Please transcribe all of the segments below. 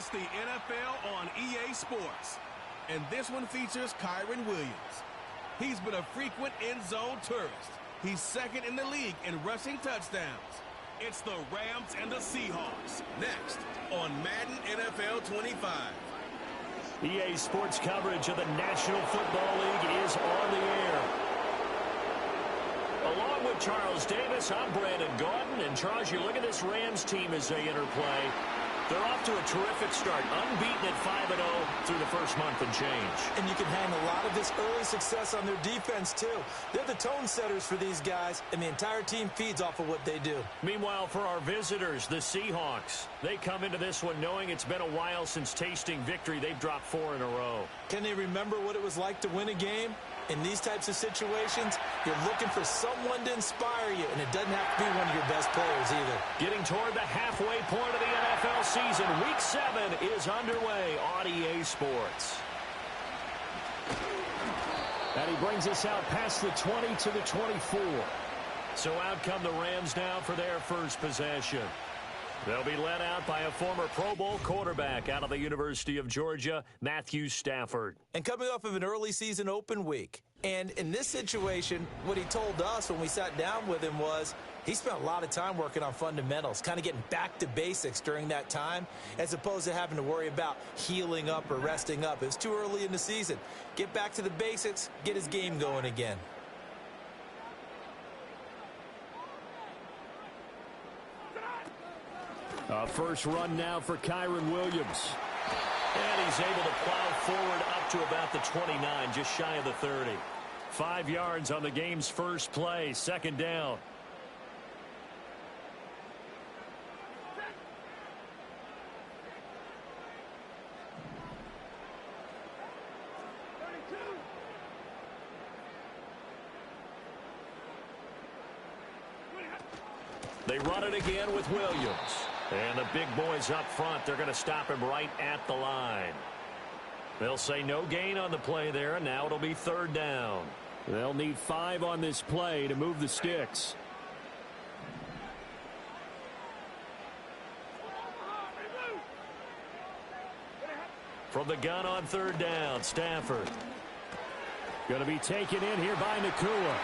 It's the NFL on EA Sports. And this one features Kyren Williams. He's been a frequent end-zone tourist. He's second in the league in rushing touchdowns. It's the Rams and the Seahawks. Next on Madden NFL 25. EA Sports coverage of the National Football League is on the air. Along with Charles Davis, I'm Brandon Gaudin. And Charles, you look at this Rams team as they interplay. They're off to a terrific start, unbeaten at 5-0 through the first month and change. And you can hang a lot of this early success on their defense, too. They're the tone setters for these guys, and the entire team feeds off of what they do. Meanwhile, for our visitors, the Seahawks, they come into this one knowing it's been a while since tasting victory. They've dropped 4 in a row. Can they remember what it was like to win a game? In these types of situations, you're looking for someone to inspire you, and it doesn't have to be one of your best players either. Getting toward the halfway point of the NFL season, Week 7 is underway on EA Sports. And he brings us out past the 20 to the 24. So out come the Rams now for their first possession. They'll be led out by a former Pro Bowl quarterback out of the University of Georgia, Matthew Stafford. And coming off of an early season open week. And in this situation, what he told us when we sat down with him was he spent a lot of time working on fundamentals, kind of getting back to basics during that time, as opposed to having to worry about healing up or resting up. It was too early in the season. Get back to the basics, get his game going again. First run now for Kyren Williams. And he's able to plow forward up to about the 29, just shy of the 30. 5 yards on the game's first play, second down. They run it again with Williams. And the big boys up front, they're going to stop him right at the line. They'll say no gain on the play there, and now it'll be third down. They'll need 5 on this play to move the sticks. From the gun on third down, Stafford. Going to be taken in here by Nakua.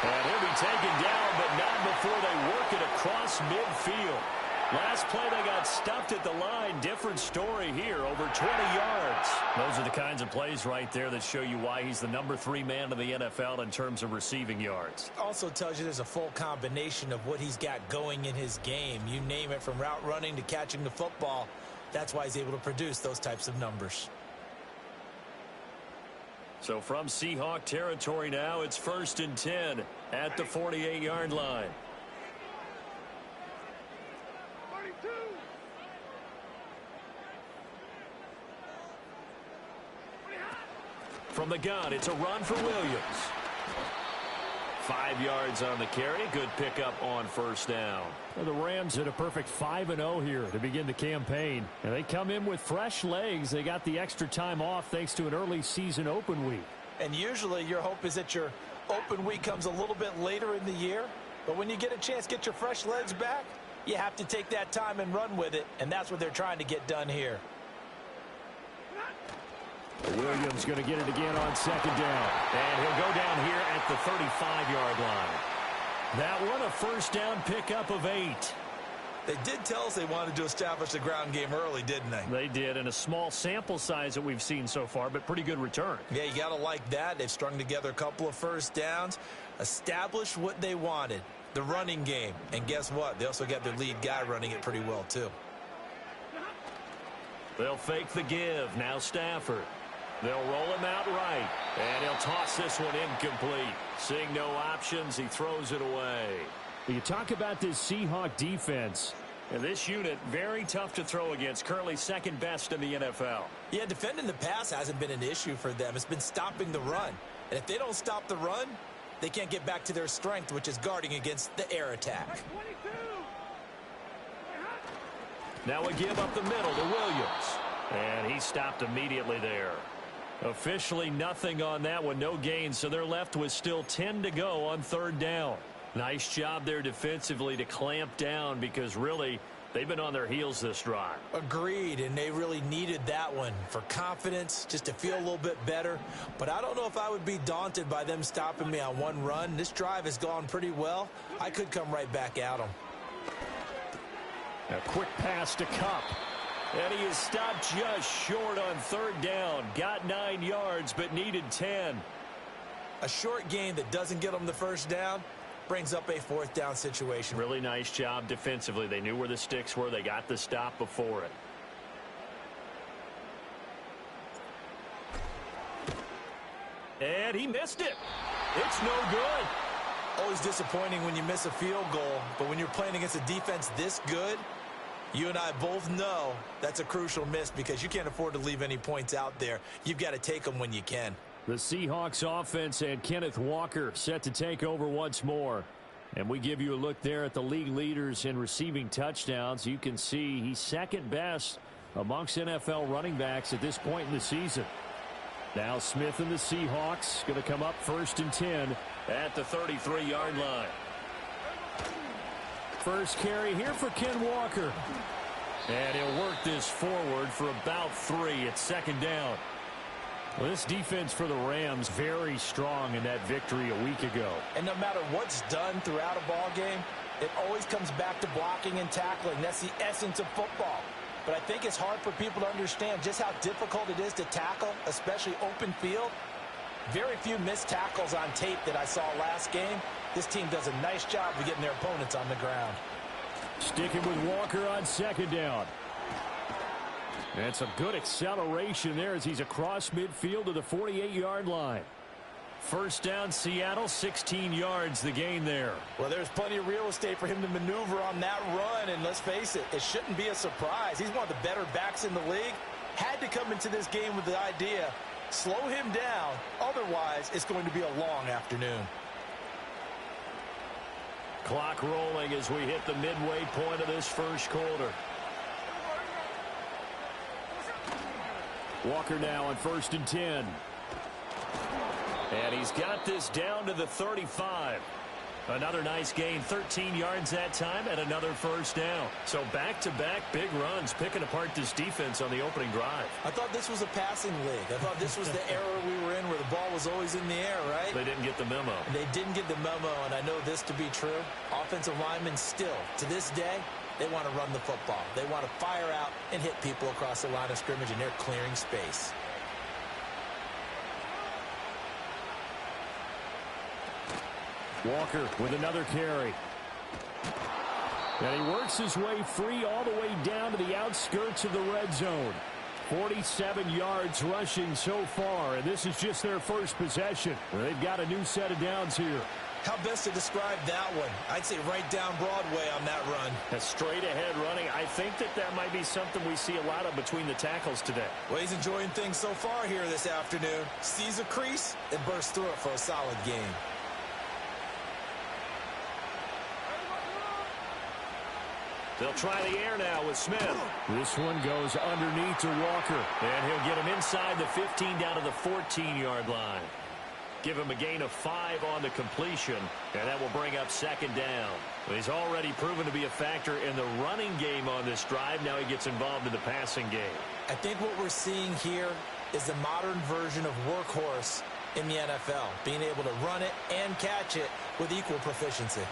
And he'll be taken down, but not before they work it across midfield. Last play, they got stuffed at the line. Different story here, over 20 yards. Those are the kinds of plays right there that show you why he's the number 3 man in the NFL in terms of receiving yards. Also tells you there's a full combination of what he's got going in his game. You name it, from route running to catching the football. That's why he's able to produce those types of numbers. So from Seahawk territory now, it's 1st and 10 at the 48-yard line. From the gun, it's a run for Williams. 5 yards on the carry. Good pickup on first down. Well, the Rams had a perfect 5-0 here to begin the campaign. And they come in with fresh legs. They got the extra time off thanks to an early season open week. And usually your hope is that your open week comes a little bit later in the year. But when you get a chance to get your fresh legs back, you have to take that time and run with it. And that's what they're trying to get done here. Williams going to get it again on second down. And he'll go down here at the 35-yard line. That one, a first down pickup of 8. They did tell us they wanted to establish the ground game early, didn't they? They did, and a small sample size that we've seen so far, but pretty good return. Yeah, you got to like that. They've strung together a couple of first downs, established what they wanted, the running game. And guess what? They also got their lead guy running it pretty well, too. They'll fake the give. Now Stafford. They'll roll him out right, and he'll toss this one incomplete. Seeing no options, he throws it away. You talk about this Seahawk defense. And this unit, very tough to throw against, currently second best in the NFL. Yeah, defending the pass hasn't been an issue for them. It's been stopping the run. And if they don't stop the run, they can't get back to their strength, which is guarding against the air attack. Now a give up the middle to Williams. And he stopped immediately there. Officially nothing on that one, no gain, so they're left with still 10 to go on third down. Nice job there defensively to clamp down, because really They've been on their heels this drive. Agreed, and they really needed that one for confidence, just to feel a little bit better. But I don't know if I would be daunted by them stopping me on one run. This drive has gone pretty well. I could come right back at them. A quick pass to Kupp. And he is stopped just short on third down. Got 9 yards, but needed 10. A short gain that doesn't get them the first down brings up a 4th down situation. Really nice job defensively. They knew where the sticks were. They got the stop before it. And he missed it. It's no good. Always disappointing when you miss a field goal, but when you're playing against a defense this good, you and I both know that's a crucial miss because you can't afford to leave any points out there. You've got to take them when you can. The Seahawks offense and Kenneth Walker set to take over once more. And we give you a look there at the league leaders in receiving touchdowns. You can see he's second best amongst NFL running backs at this point in the season. Now Smith and the Seahawks going to come up 1st and 10 at the 33-yard line. First carry here for Ken Walker. And he'll work this forward for about 3 at 2nd down. Well, this defense for the Rams very strong in that victory a week ago. And no matter what's done throughout a ball game, it always comes back to blocking and tackling. That's the essence of football. But I think it's hard for people to understand just how difficult it is to tackle, especially open field. Very few missed tackles on tape that I saw last game. This team does a nice job of getting their opponents on the ground. Sticking with Walker on 2nd down. And some good acceleration there as he's across midfield to the 48-yard line. First down, Seattle, 16 yards the gain there. Well, there's plenty of real estate for him to maneuver on that run, and let's face it, it shouldn't be a surprise. He's one of the better backs in the league. Had to come into this game with the idea, slow him down, otherwise it's going to be a long afternoon. Clock rolling as we hit the midway point of this first quarter. Walker now on 1st and 10. And he's got this down to the 35. Another nice gain, 13 yards that time, and another first down. So back-to-back big runs, picking apart this defense on the opening drive. I thought this was a passing league. I thought this was the era we were in where the ball was always in the air, right? They didn't get the memo. They didn't get the memo, and I know this to be true. Offensive linemen still, to this day, they want to run the football. They want to fire out and hit people across the line of scrimmage, and they're clearing space. Walker with another carry. And he works his way free all the way down to the outskirts of the red zone. 47 yards rushing so far, and this is just their first possession. They've got a new set of downs here. How best to describe that one? I'd say right down Broadway on that run. A straight-ahead running. I think that might be something we see a lot of between the tackles today. Well, he's enjoying things so far here this afternoon. Sees a crease and bursts through it for a solid game. They'll try the air now with Smith. This one goes underneath to Walker. And he'll get him inside the 15 down to the 14-yard line. Give him a gain of 5 on the completion, and that will bring up 2nd down. He's already proven to be a factor in the running game on this drive. Now he gets involved in the passing game. I think what we're seeing here is the modern version of workhorse in the NFL, being able to run it and catch it with equal proficiency.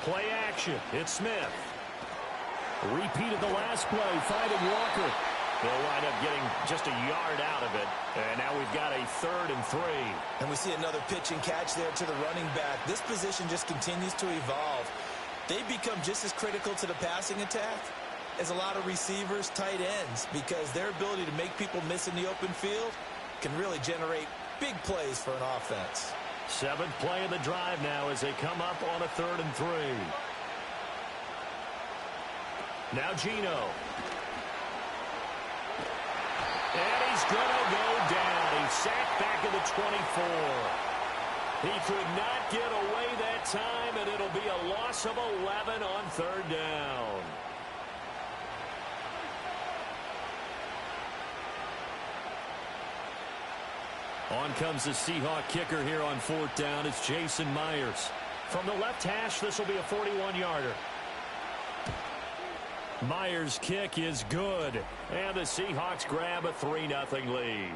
Play action. It's Smith. Repeat of the last play, finding Walker. They'll wind up getting just a yard out of it. And now we've got a 3rd and 3. And we see another pitch and catch there to the running back. This position just continues to evolve. They become just as critical to the passing attack as a lot of receivers, tight ends, because their ability to make people miss in the open field can really generate big plays for an offense. 7th play of the drive now as they come up on a 3rd and 3. Now Geno. And he's going to go down. He's sacked back at the 24. He could not get away that time, and it'll be a loss of 11 on 3rd down. On comes the Seahawk kicker here on 4th down. It's Jason Myers. From the left hash, this will be a 41-yarder. Myers' kick is good. And the Seahawks grab a 3-0 lead.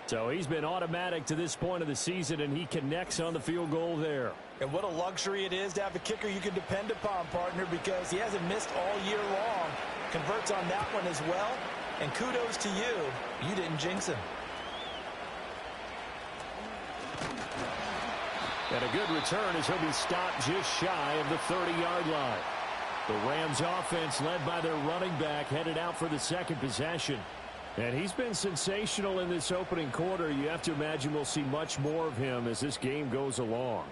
So he's been automatic to this point of the season, and he connects on the field goal there. And what a luxury it is to have a kicker you can depend upon, partner, because he hasn't missed all year long. Converts on that one as well. And kudos to you. You didn't jinx him. And a good return as he'll be stopped just shy of the 30-yard line. The Rams offense led by their running back headed out for the second possession. And he's been sensational in this opening quarter. You have to imagine we'll see much more of him as this game goes along.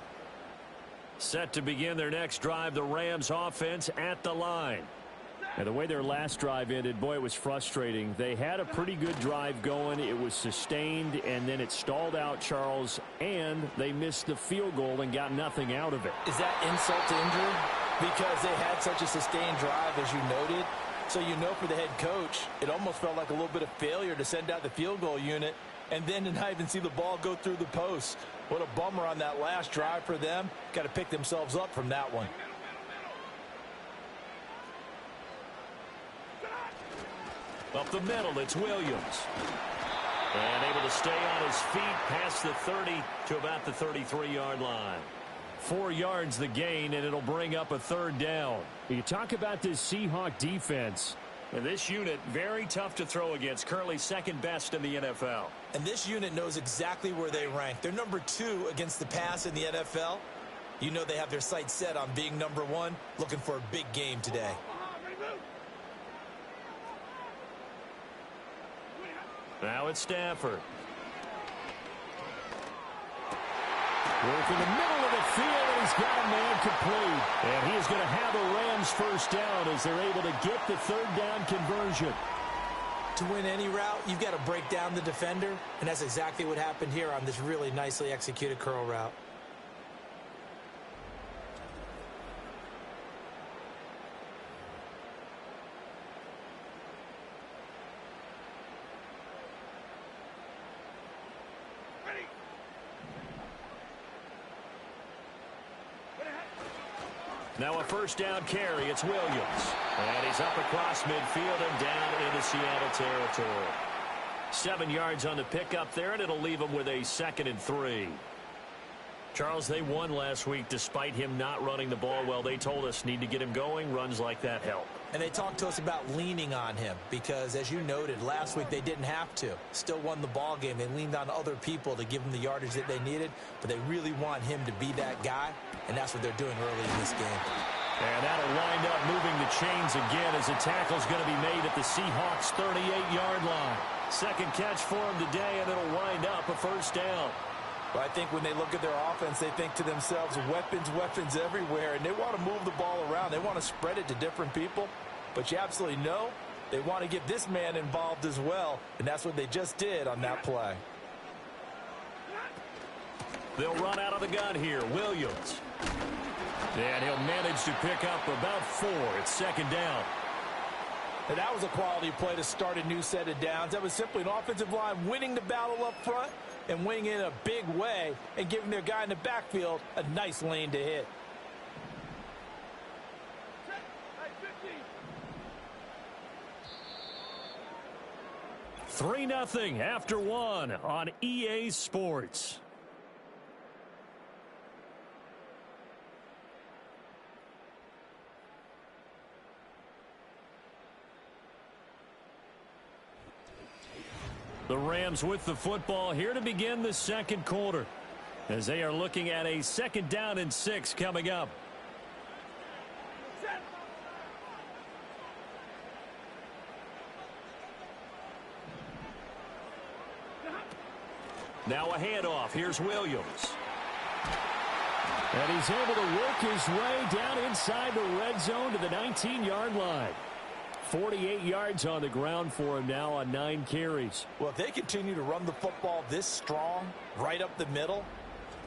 Set to begin their next drive, the Rams offense at the line. And the way their last drive ended, boy, it was frustrating. They had a pretty good drive going. It was sustained, and then it stalled out, Charles, and they missed the field goal and got nothing out of it. Is that insult to injury? Because they had such a sustained drive, as you noted. So you know for the head coach, it almost felt like a little bit of failure to send out the field goal unit and then to not even see the ball go through the post. What a bummer on that last drive for them. Got to pick themselves up from that one. Up the middle, it's Williams. And able to stay on his feet past the 30 to about the 33-yard line. 4 yards the gain, and it'll bring up a third down. You talk about this Seahawk defense. And this unit, very tough to throw against, currently second best in the NFL. And this unit knows exactly where they rank. They're number 2 against the pass in the NFL. You know they have their sights set on being number 1, looking for a big game today. Now it's Stafford. Working the middle of the field, and he's got a man complete. And he is going to have a Rams first down as they're able to get the third down conversion. To win any route, you've got to break down the defender, and that's exactly what happened here on this really nicely executed curl route. Now a first down carry. It's Williams. And he's up across midfield and down into Seattle territory. 7 yards on the pickup there, and it'll leave him with a 2nd and 3. Charles, they won last week despite him not running the ball well. They told us need to get him going. Runs like that help. And they talked to us about leaning on him because, as you noted, last week they didn't have to. Still won the ball game. They leaned on other people to give them the yardage that they needed, but they really want him to be that guy, and that's what they're doing early in this game. And that'll wind up moving the chains again as a tackle's going to be made at the Seahawks' 38-yard line. Second catch for him today, and it'll wind up a first down. But I think when they look at their offense, they think to themselves, weapons, weapons everywhere, and they want to move the ball around. They want to spread it to different people, but you absolutely know they want to get this man involved as well, and that's what they just did on that play. They'll run out of the gun here. Williams. And he'll manage to pick up about 4. It's second down. And that was a quality play to start a new set of downs. That was simply an offensive line winning the battle up front and winning in a big way and giving their guy in the backfield a nice lane to hit. Three 3-0 after 1 on EA Sports. The Rams with the football here to begin the second quarter as they are looking at a 2nd down and 6 coming up. Now a handoff. Here's Williams. And he's able to work his way down inside the red zone to the 19-yard line. 48 yards on the ground for him now on 9 carries. Well, if they continue to run the football this strong, right up the middle,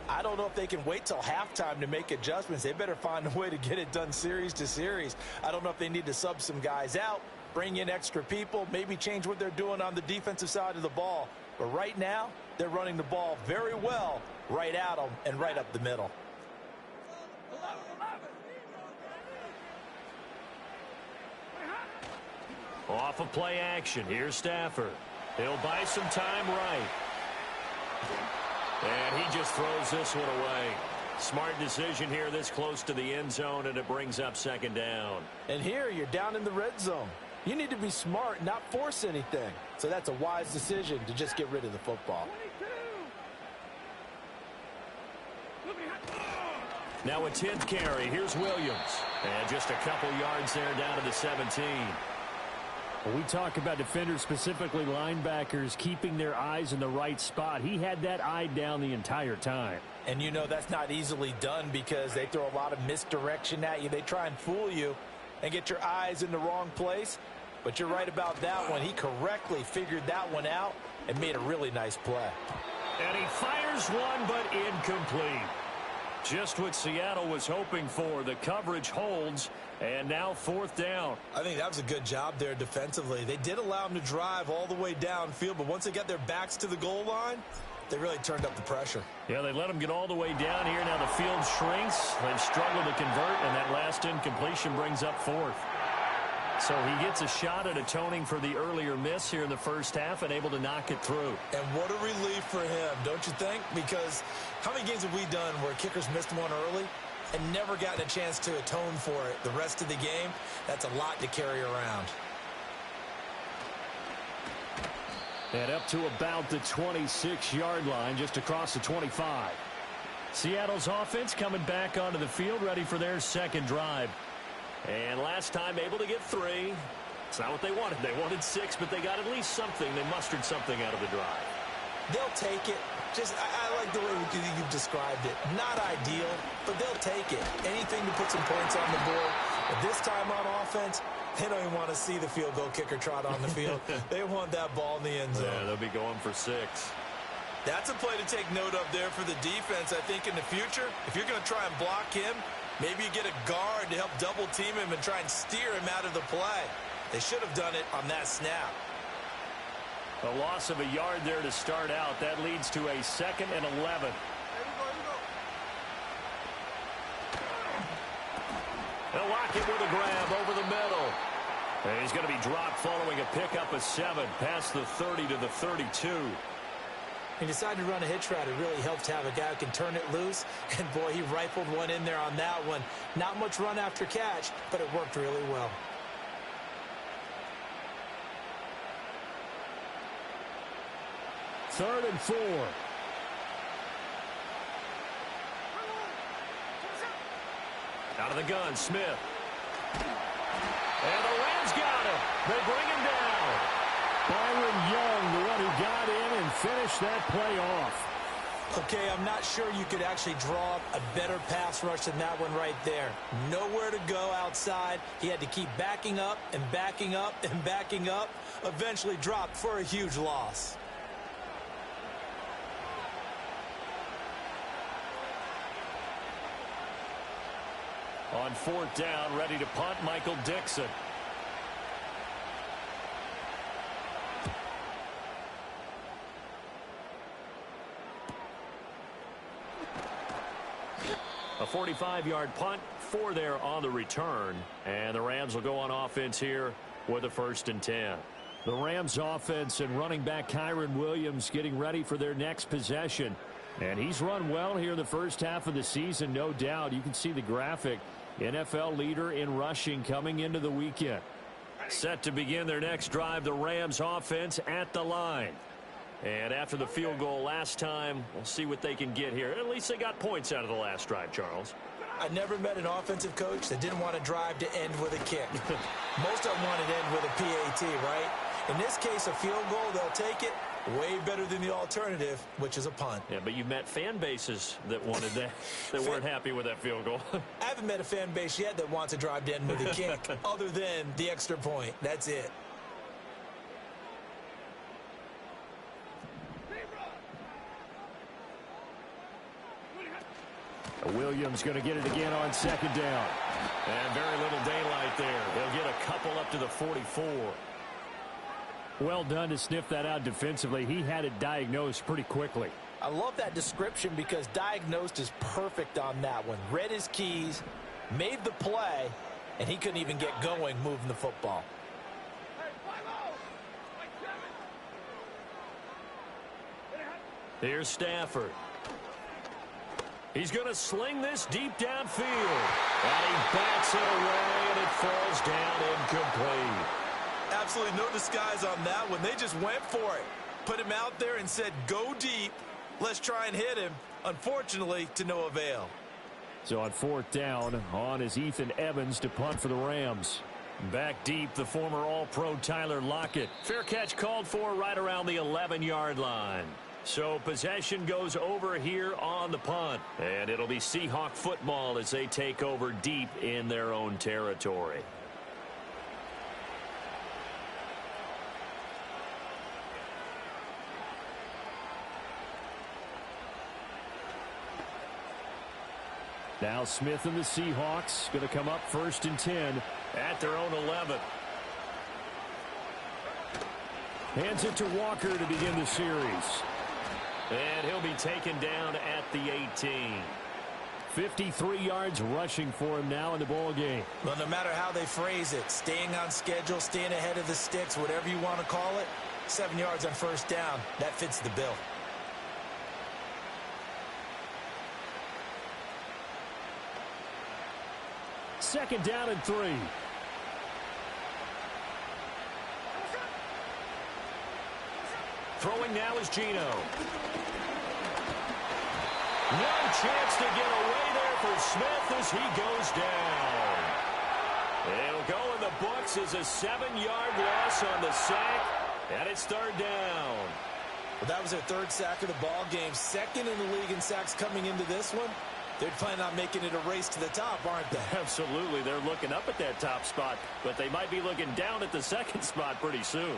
I don't know if they can wait till halftime to make adjustments. They better find a way to get it done series to series. I don't know if they need to sub some guys out, bring in extra people, maybe change what they're doing on the defensive side of the ball. But right now, they're running the ball very well right at them and right up the middle. Off of play action. Here's Stafford. He'll buy some time right. And he just throws this one away. Smart decision here this close to the end zone, and it brings up second down. And here you're down in the red zone. You need to be smart, not force anything. So that's a wise decision to just get rid of the football. Now a 10th carry. Here's Williams. And just a couple yards there down to the 17. When we talk about defenders, specifically linebackers, keeping their eyes in the right spot, he had that eye down the entire time. And you know that's not easily done because they throw a lot of misdirection at you. They try and fool you and get your eyes in the wrong place. But you're right about that one. He correctly figured that one out and made a really nice play. And he fires one, but incomplete. Just what Seattle was hoping for. The coverage holds, and now fourth down. I think that was a good job there defensively. They did allow him to drive all the way downfield, but once they got their backs to the goal line, they really turned up the pressure. Yeah, they let him get all the way down here. Now the field shrinks. They've struggled to convert, and that last incompletion brings up fourth. So he gets a shot at atoning for the earlier miss here in the first half and able to knock it through. And what a relief for him, don't you think? Because how many games have we done where kickers missed one early and never gotten a chance to atone for it the rest of the game? That's a lot to carry around. And up to about the 26-yard line, just across the 25. Seattle's offense coming back onto the field, ready for their second drive. And last time able to get 3. It's not what they wanted. They wanted 6, but they got at least something. They mustered something out of the drive. They'll take it. I like the way you've described it. Not ideal, but they'll take it. Anything to put some points on the board. But this time on offense, they don't even want to see the field goal kicker trot on the field. They want that ball in the end zone. Yeah, they'll be going for 6. That's a play to take note of there for the defense, I think, in the future. If you're going to try and block him, maybe you get a guard to help double team him and try and steer him out of the play. They should have done it on that snap. A loss of a yard there to start out. That leads to a 2nd and 11. They'll lock it with a grab over the middle. And he's going to be dropped following a pickup of 7 past the 30 to the 32. He decided to run a hitch route. It really helps to have a guy who can turn it loose. And, boy, he rifled one in there on that one. Not much run after catch, but it worked really well. Third and 4. Out of the gun, Smith. And the Rams got him. They bring him down. Byron Young, the one who got in and finished that play off. Okay, I'm not sure you could actually draw up a better pass rush than that one right there. Nowhere to go outside. He had to keep backing up and backing up and backing up. Eventually dropped for a huge loss. On 4th down, ready to punt, Michael Dixon. A 45-yard punt, 4 there on the return. And the Rams will go on offense here with a 1st and 10. The Rams offense and running back Kyren Williams getting ready for their next possession. And he's run well here in the first half of the season, no doubt. You can see the graphic. NFL leader in rushing coming into the weekend. Set to begin their next drive, the Rams offense at the line. And after the field goal last time, we'll see what they can get here. At least they got points out of the last drive, Charles. I never met an offensive coach that didn't want to drive to end with a kick. Most of them wanted to end with a PAT, right? In this case, a field goal, they'll take it. Way better than the alternative, which is a punt. Yeah, but you met fan bases that wanted that, that weren't happy with that field goal. I haven't met a fan base yet that wants to drive to end with a kick other than the extra point. That's it. Williams going to get it again on 2nd down. And very little daylight there. They'll get a couple up to the 44. Well done to sniff that out defensively. He had it diagnosed pretty quickly. I love that description because diagnosed is perfect on that one. Read his keys, made the play, and he couldn't even get going moving the football. Here's Stafford. He's going to sling this deep downfield. And he bats it away, and it falls down incomplete. Absolutely no disguise on that one. They just went for it. Put him out there and said, go deep. Let's try and hit him. Unfortunately, to no avail. So on 4th down, on is Ethan Evans to punt for the Rams. Back deep, the former All-Pro Tyler Lockett. Fair catch called for right around the 11-yard line. So possession goes over here on the punt. And it'll be Seahawk football as they take over deep in their own territory. Now Smith and the Seahawks going to come up 1st and 10. At their own 11. Hands it to Walker to begin the series. And he'll be taken down at the 18. 53 yards rushing for him now in the ball game. Well, no matter how they phrase it, staying on schedule, staying ahead of the sticks, whatever you want to call it, 7 yards on 1st down, that fits the bill. Second down and 3. Throwing now is Geno. No chance to get away there for Smith as he goes down. It'll go in the books as a 7-yard loss on the sack, and it's 3rd down. Well, that was their 3rd sack of the ball game. 2nd in the league in sacks coming into this one. They're planning on making it a race to the top, aren't they? Absolutely. They're looking up at that top spot, but they might be looking down at the 2nd spot pretty soon.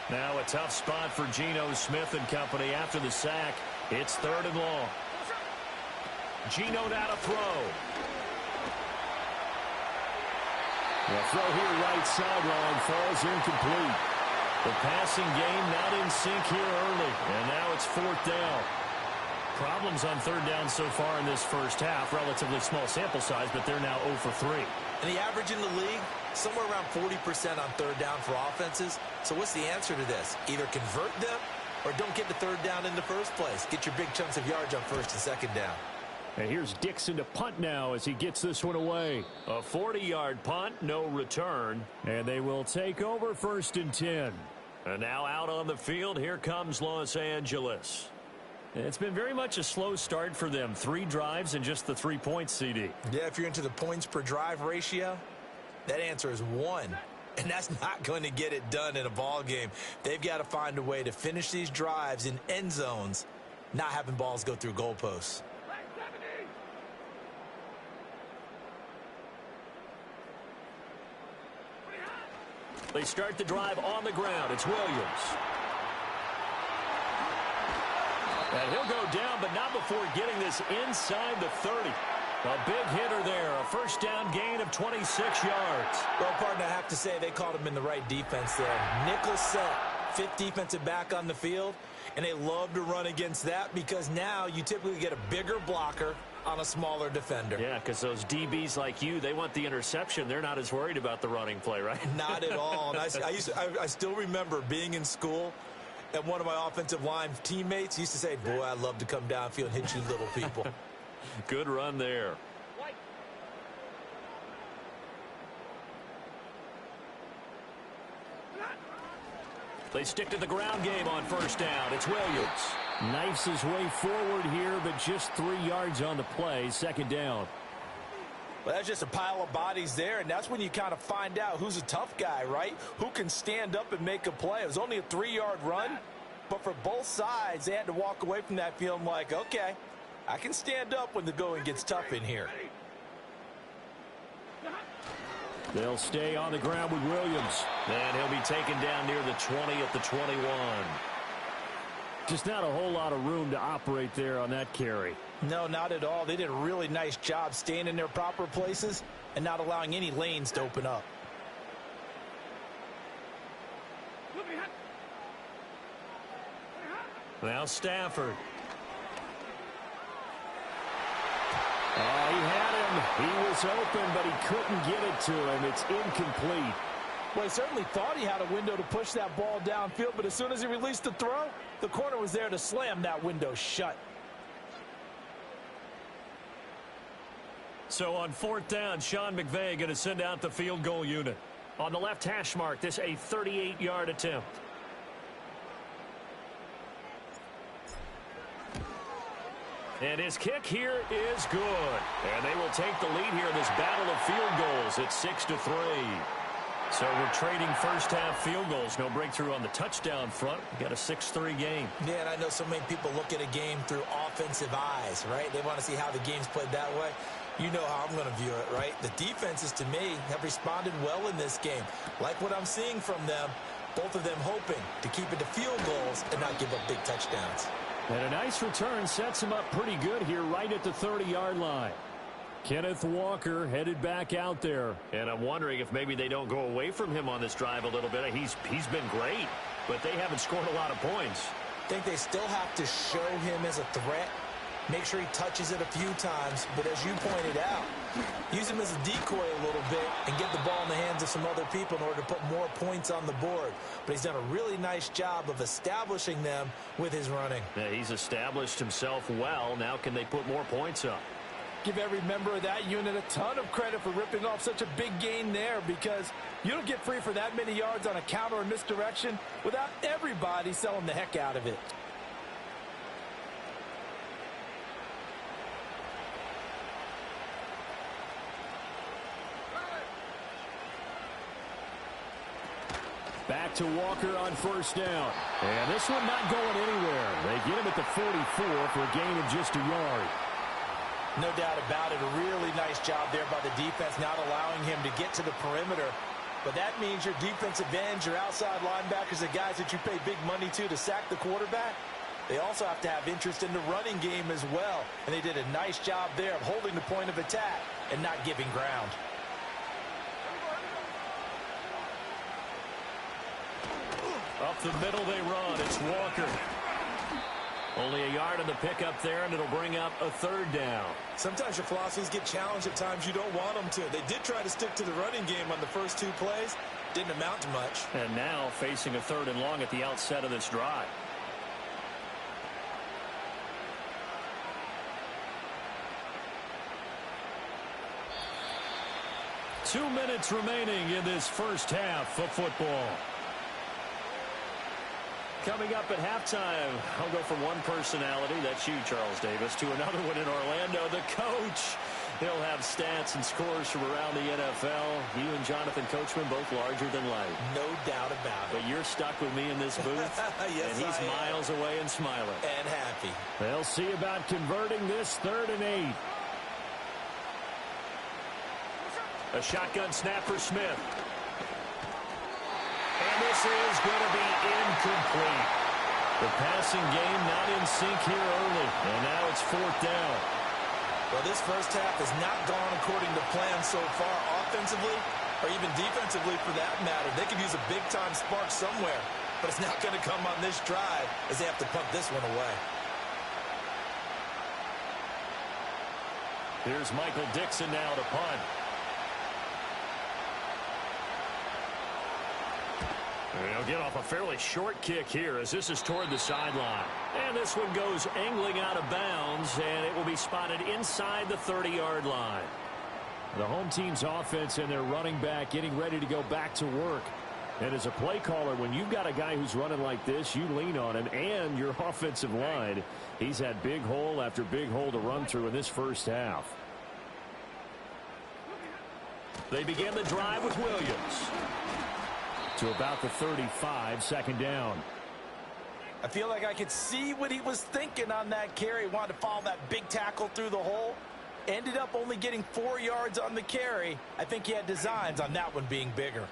Now a tough spot for Geno Smith and company after the sack. It's 3rd and long. Geno now to throw. The throw here right sideline falls incomplete. The passing game not in sync here early, and now it's 4th down. Problems on 3rd down so far in this first half. Relatively small sample size, but they're now 0 for 3. And the average in the league, somewhere around 40% on 3rd down for offenses. So what's the answer to this? Either convert them or don't get the 3rd down in the first place. Get your big chunks of yards on 1st and 2nd down. And here's Dixon to punt now as he gets this one away. A 40-yard punt, no return. And they will take over 1st and 10. And now out on the field, here comes Los Angeles. It's been very much a slow start for them. 3 drives and just the 3 points, CD. Yeah, if you're into the points per drive ratio, that answer is 1. And that's not going to get it done in a ball game. They've got to find a way to finish these drives in end zones, not having balls go through goalposts. They start the drive on the ground. It's Williams. And he'll go down, but not before getting this inside the 30. A big hitter there. A 1st down gain of 26 yards. Well, partner, I have to say they called him in the right defense there. Nickel set, 5th defensive back on the field, and they love to run against that because now you typically get a bigger blocker on a smaller defender. Yeah, because those DBs like you, they want the interception. They're not as worried about the running play, right? Not at all. And I still remember being in school, and one of my offensive line teammates used to say, boy, I'd love to come downfield and hit you little people. Good run there. They stick to the ground game on 1st down. It's Williams. Knifes his way forward here, but just 3 yards on the play. 2nd down. Well, that's just a pile of bodies there, and that's when you kind of find out who's a tough guy, right? Who can stand up and make a play. It was only a 3-yard run, but for both sides, they had to walk away from that feeling like, okay, I can stand up when the going gets tough in here. They'll stay on the ground with Williams. And he'll be taken down near the 20 at the 21. Just not a whole lot of room to operate there on that carry. No, not at all. They did a really nice job staying in their proper places and not allowing any lanes to open up. Now Stafford. He had him. He was open, but he couldn't get it to him. It's incomplete. Well, he certainly thought he had a window to push that ball downfield, but as soon as he released the throw, The corner was there to slam that window shut. So on 4th down, Sean McVay going to send out the field goal unit. On the left hash mark, this a 38-yard attempt. And his kick here is good. And they will take the lead here in this battle of field goals at 6-3. So we're trading first-half field goals. No breakthrough on the touchdown front. We got a 6-3 game. Yeah, and I know so many people look at a game through offensive eyes, right? They want to see how the game's played that way. You know how I'm going to view it, right? The defenses, to me, have responded well in this game. Like what I'm seeing from them, both of them hoping to keep it to field goals and not give up big touchdowns. And a nice return sets him up pretty good here right at the 30-yard line. Kenneth Walker headed back out there. And I'm wondering if maybe they don't go away from him on this drive a little bit. He's been great, but they haven't scored a lot of points. I think they still have to show him as a threat. Make sure he touches it a few times, but as you pointed out, use him as a decoy a little bit and get the ball in the hands of some other people in order to put more points on the board. But he's done a really nice job of establishing them with his running. Yeah, he's established himself well. Now can they put more points up? Give every member of that unit a ton of credit for ripping off such a big gain there, because you don't get free for that many yards on a counter or misdirection without everybody selling the heck out of it. Back to Walker on 1st down. And this one not going anywhere. They get him at the 44 for a gain of just a yard. No doubt about it. A really nice job there by the defense, not allowing him to get to the perimeter. But that means your defensive ends, your outside linebackers, the guys that you pay big money to sack the quarterback, they also have to have interest in the running game as well. And they did a nice job there of holding the point of attack and not giving ground. Up the middle they run. It's Walker. Only a yard on the pickup there, and it'll bring up a 3rd down. Sometimes your philosophies get challenged at times you don't want them to. They did try to stick to the running game on the first 2 plays. Didn't amount to much. And now facing a 3rd and long at the outset of this drive. Two minutes remaining in this first half of football. Coming up at halftime, I'll go from one personality, that's you, Charles Davis, to another one in Orlando, the coach. He'll have stats and scores from around the NFL. You and Jonathan Coachman both larger than life. No doubt about it. But you're stuck with me in this booth, yes, and he's miles away and smiling. And happy. They'll see about converting this 3rd and 8. A shotgun snap for Smith. And this is going to be incomplete. The passing game not in sync here early. And now it's 4th down. Well, this first half has not gone according to plan so far, offensively or even defensively for that matter. They could use a big-time spark somewhere, but it's not going to come on this drive as they have to punt this one away. Here's Michael Dixon now to punt. They'll get off a fairly short kick here as this is toward the sideline. And this one goes angling out of bounds, and it will be spotted inside the 30-yard line. The home team's offense and their running back getting ready to go back to work. And as a play caller, when you've got a guy who's running like this, you lean on him and your offensive line. He's had big hole after big hole to run through in this first half. They begin the drive with Williams. To about the 35, 2nd down. I feel like I could see what he was thinking on that carry. Wanted to follow that big tackle through the hole. Ended up only getting 4 yards on the carry. I think he had designs on that one being bigger.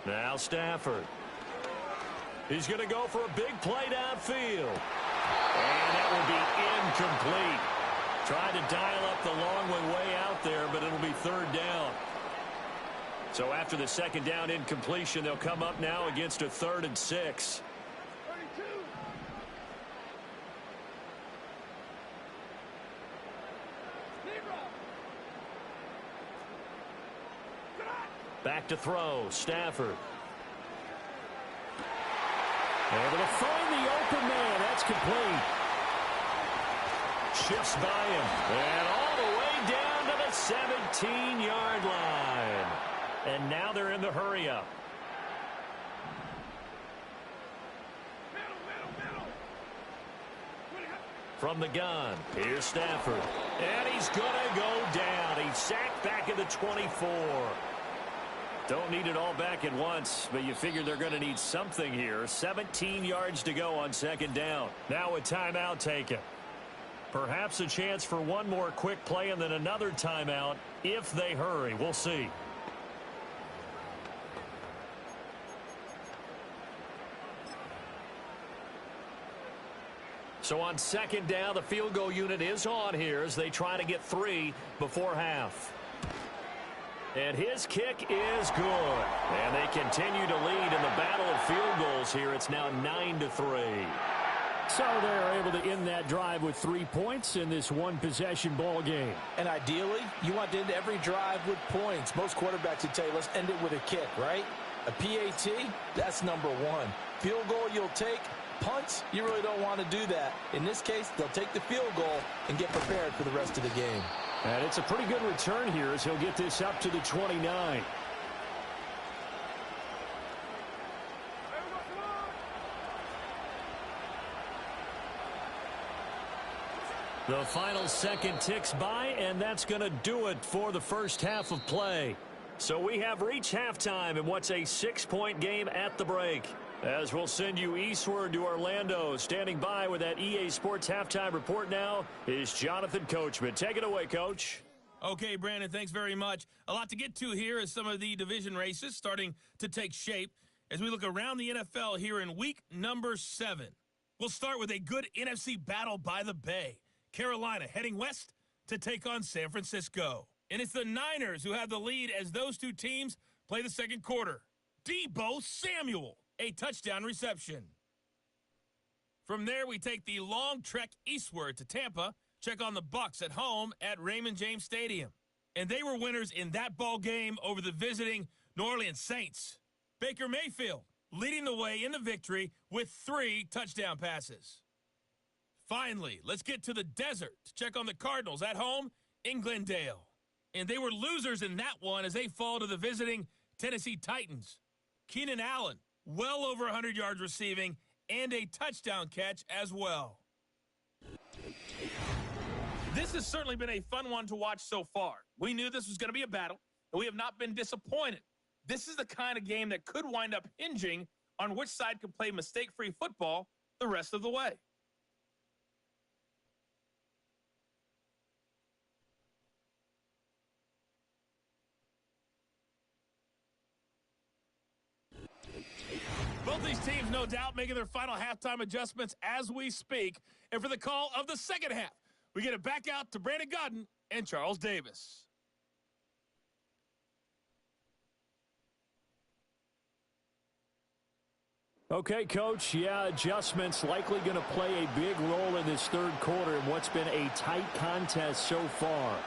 Now Stafford. He's going to go for a big play downfield. And that will be incomplete. Tried to dial up the long one way out there, but it'll be 3rd down. So after the 2nd down incompletion, they'll come up now against a 3rd and 6. Back to throw, Stafford. Able to find the open man. That's complete. Shifts by him. And all the way down to the 17-yard line. And now they're in the hurry-up. From the gun, here's Stafford. And he's going to go down. He's sacked back at the 24. Don't need it all back at once, but you figure they're going to need something here. 17 yards to go on second down. Now a timeout taken. Perhaps a chance for one more quick play and then another timeout if they hurry. We'll see. So on second down, the field goal unit is on here as they try to get 3 before half. And his kick is good. And they continue to lead in the battle of field goals here. It's now 9-3. So they're able to end that drive with 3 points in this one-possession ball game. And ideally, you want to end every drive with points. Most quarterbacks would tell you, let's end it with a kick, right? A PAT, that's number 1. Field goal you'll take. Punts, you really don't want to do that. In this case, they'll take the field goal and get prepared for the rest of the game. And it's a pretty good return here as he'll get this up to the 29. The final second ticks by, and that's going to do it for the first half of play. So we have reached halftime in what's a 6-point game at the break. As we'll send you eastward to Orlando, standing by with that EA Sports halftime report now is Jonathan Coachman. Take it away, Coach. Okay, Brandon, thanks very much. A lot to get to here as some of the division races starting to take shape as we look around the NFL here in week number 7. We'll start with a good NFC battle by the Bay. Carolina heading west to take on San Francisco. And it's the Niners who have the lead as those two teams play the second quarter. Deebo Samuel, a touchdown reception. From there, we take the long trek eastward to Tampa, check on the Bucs at home at Raymond James Stadium. And they were winners in that ball game over the visiting New Orleans Saints. Baker Mayfield leading the way in the victory with 3 touchdown passes. Finally, let's get to the desert to check on the Cardinals at home in Glendale. And they were losers in that one as they fall to the visiting Tennessee Titans. Keenan Allen, well over 100 yards receiving and a touchdown catch as well. This has certainly been a fun one to watch so far. We knew this was going to be a battle, and we have not been disappointed. This is the kind of game that could wind up hinging on which side could play mistake-free football the rest of the way. Both these teams, no doubt, making their final halftime adjustments as we speak. And for the call of the second half, we get it back out to Brandon Godden and Charles Davis. Okay, Coach, adjustments likely going to play a big role in this third quarter in what's been a tight contest so far.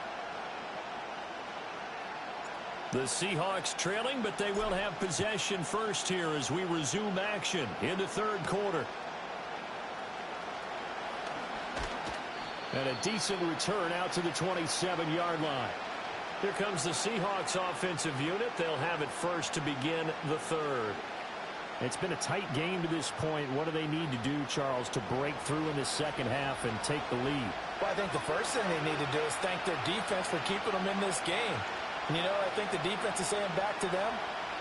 The Seahawks trailing, but they will have possession first here as we resume action in the third quarter. And a decent return out to the 27-yard line. Here comes the Seahawks offensive unit. They'll have it first to begin the third. It's been a tight game to this point. What do they need to do, Charles, to break through in the second half and take the lead? Well, I think the first thing they need to do is thank their defense for keeping them in this game. And, you know, I think the defense is saying back to them,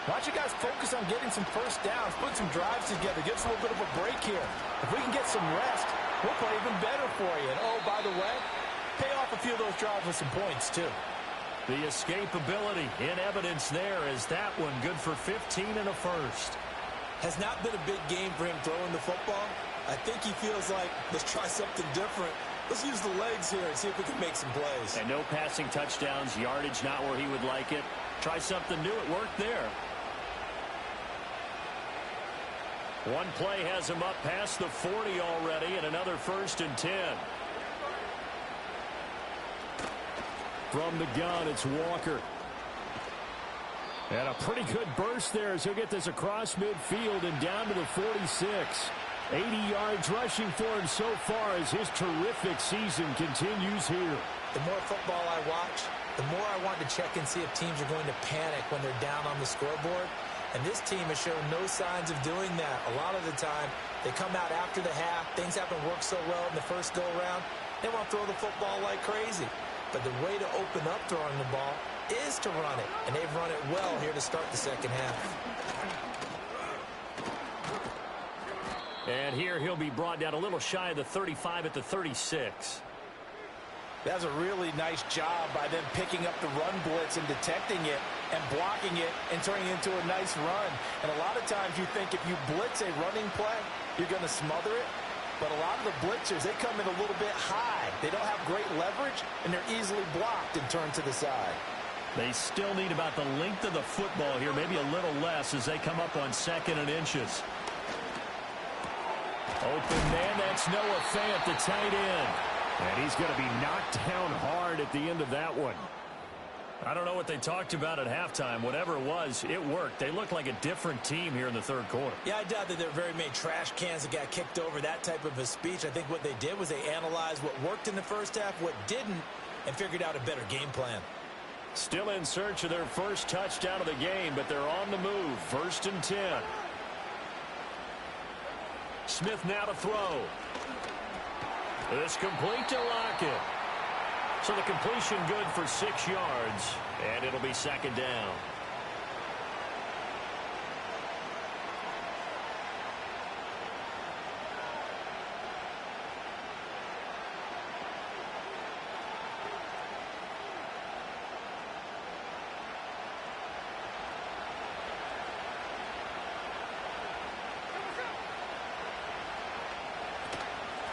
why don't you guys focus on getting some first downs, put some drives together, give us a little bit of a break here. If we can get some rest, we'll play even better for you. And, oh, by the way, pay off a few of those drives with some points, too. The escapability in evidence there is that one good for 15 and a first. Has not been a big game for him throwing the football. I think he feels like, let's try something different. Let's use the legs here and see if we can make some plays. And no passing touchdowns, yardage not where he would like it. Try something new. It worked there. One play has him up past the 40 already, and another 1st and 10. From the gun, it's Walker. And a pretty good burst there as he'll get this across midfield and down to the 46. 80 yards rushing for him so far as his terrific season continues here. The more football I watch, the more I want to check and see if teams are going to panic when they're down on the scoreboard. And this team has shown no signs of doing that. A lot of the time, they come out after the half. Things haven't worked so well in the first go-around. They want to throw the football like crazy. But the way to open up throwing the ball is to run it. And they've run it well here to start the second half. And here he'll be brought down a little shy of the 35 at the 36. That's a really nice job by them picking up the run blitz and detecting it and blocking it and turning it into a nice run. And a lot of times you think if you blitz a running play, you're going to smother it. But a lot of the blitzers, they come in a little bit high. They don't have great leverage, and they're easily blocked and turned to the side. They still need about the length of the football here, maybe a little less as they come up on 2nd and inches. Open man, that's Noah Fant, the tight end. And he's going to be knocked down hard at the end of that one. I don't know what they talked about at halftime. Whatever it was, it worked. They looked like a different team here in the third quarter. Yeah, I doubt that there were very many trash cans that got kicked over, that type of a speech. I think what they did was they analyzed what worked in the first half, what didn't, and figured out a better game plan. Still in search of their first touchdown of the game, but they're on the move. 1st and 10. Smith now to throw. It's complete to Lockett. So the completion good for 6 yards, and it'll be 2nd down.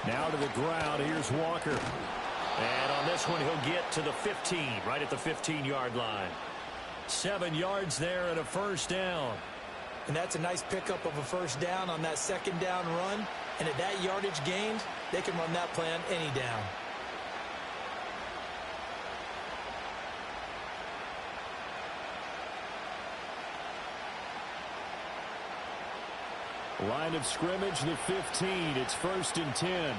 Now to the ground. Here's Walker. And on this one, he'll get to the 15, right at the 15-yard line. 7 yards there and a 1st down. And that's a nice pickup of a 1st down on that 2nd down run. And at that yardage gained, they can run that plan any down. Line of scrimmage, the 15. It's 1st and 10.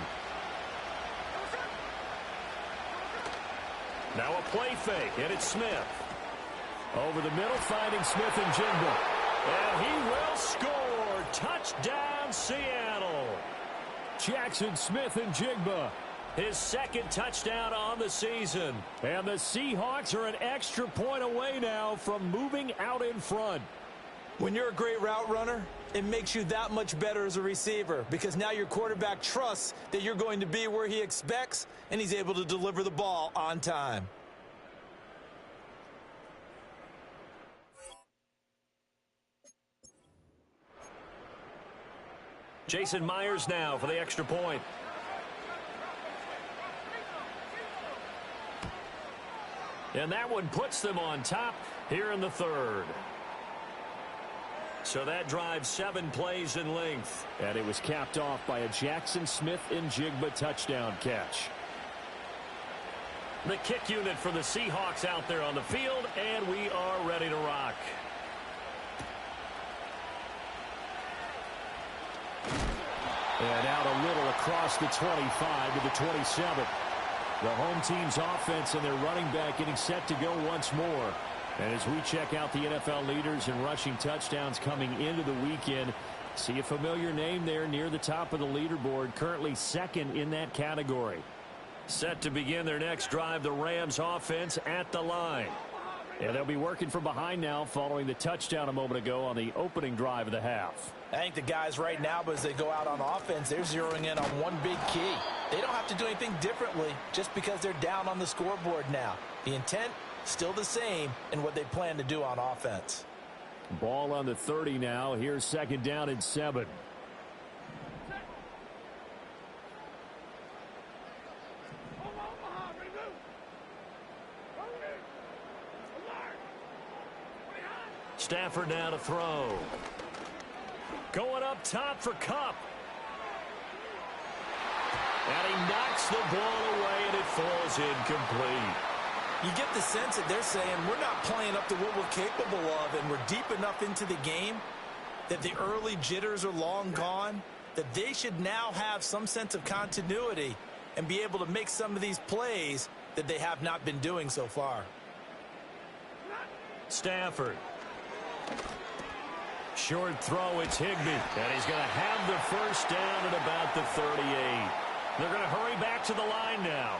Now a play fake, and it's Smith. Over the middle, finding Smith and Jigba. And he will score. Touchdown, Seattle. Jackson Smith and Jigba. His 2nd touchdown on the season. And the Seahawks are an extra point away now from moving out in front. When you're a great route runner, it makes you that much better as a receiver because now your quarterback trusts that you're going to be where he expects and he's able to deliver the ball on time. Jason Myers now for the extra point. And that one puts them on top here in the 3rd. So that drives 7 plays in length. And it was capped off by a Jackson Smith and Jigba touchdown catch. The kick unit for the Seahawks out there on the field, and we are ready to rock. And out a little across the 25 to the 27. The home team's offense and their running back getting set to go once more. And as we check out the NFL leaders in rushing touchdowns coming into the weekend, see a familiar name there near the top of the leaderboard, currently 2nd in that category. Set to begin their next drive, the Rams offense at the line. And they'll be working from behind now following the touchdown a moment ago on the opening drive of the half. I think the guys right now, as they go out on offense, they're zeroing in on one big key. They don't have to do anything differently just because they're down on the scoreboard now. The intent, still the same in what they plan to do on offense. Ball on the 30 now. Here's 2nd down and 7. Stafford now to throw. Going up top for Kupp. And he knocks the ball away, and it falls incomplete. You get the sense that they're saying we're not playing up to what we're capable of, and we're deep enough into the game that the early jitters are long gone, that they should now have some sense of continuity and be able to make some of these plays that they have not been doing so far. Stafford. Short throw, it's Higbee. And he's going to have the first down at about the 38. They're going to hurry back to the line now.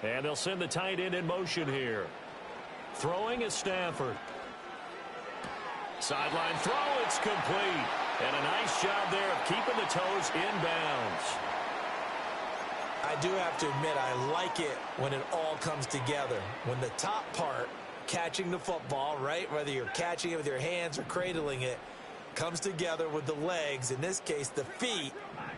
And they'll send the tight end in motion here. Throwing is Stafford. Sideline throw, it's complete. And a nice job there of keeping the toes inbounds. I do have to admit, I like it when it all comes together. When the top part, catching the football, right, whether you're catching it with your hands or cradling it, comes together with the legs, in this case the feet,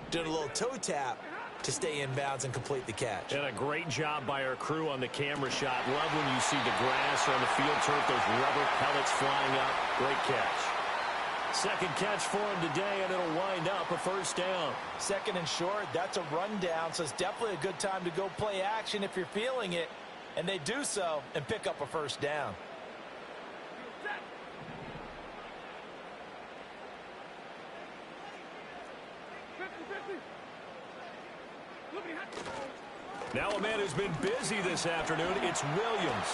doing a little toe tap to stay in bounds and complete the catch. And a great job by our crew on the camera shot. Love when you see the grass on the field turf, those rubber pellets flying up. Great catch. Second catch for him today, and it'll wind up a first down. Second and short, that's a rundown, so it's definitely a good time to go play action if you're feeling it. And they do so and pick up a first down. Now a man who's been busy this afternoon, it's Williams.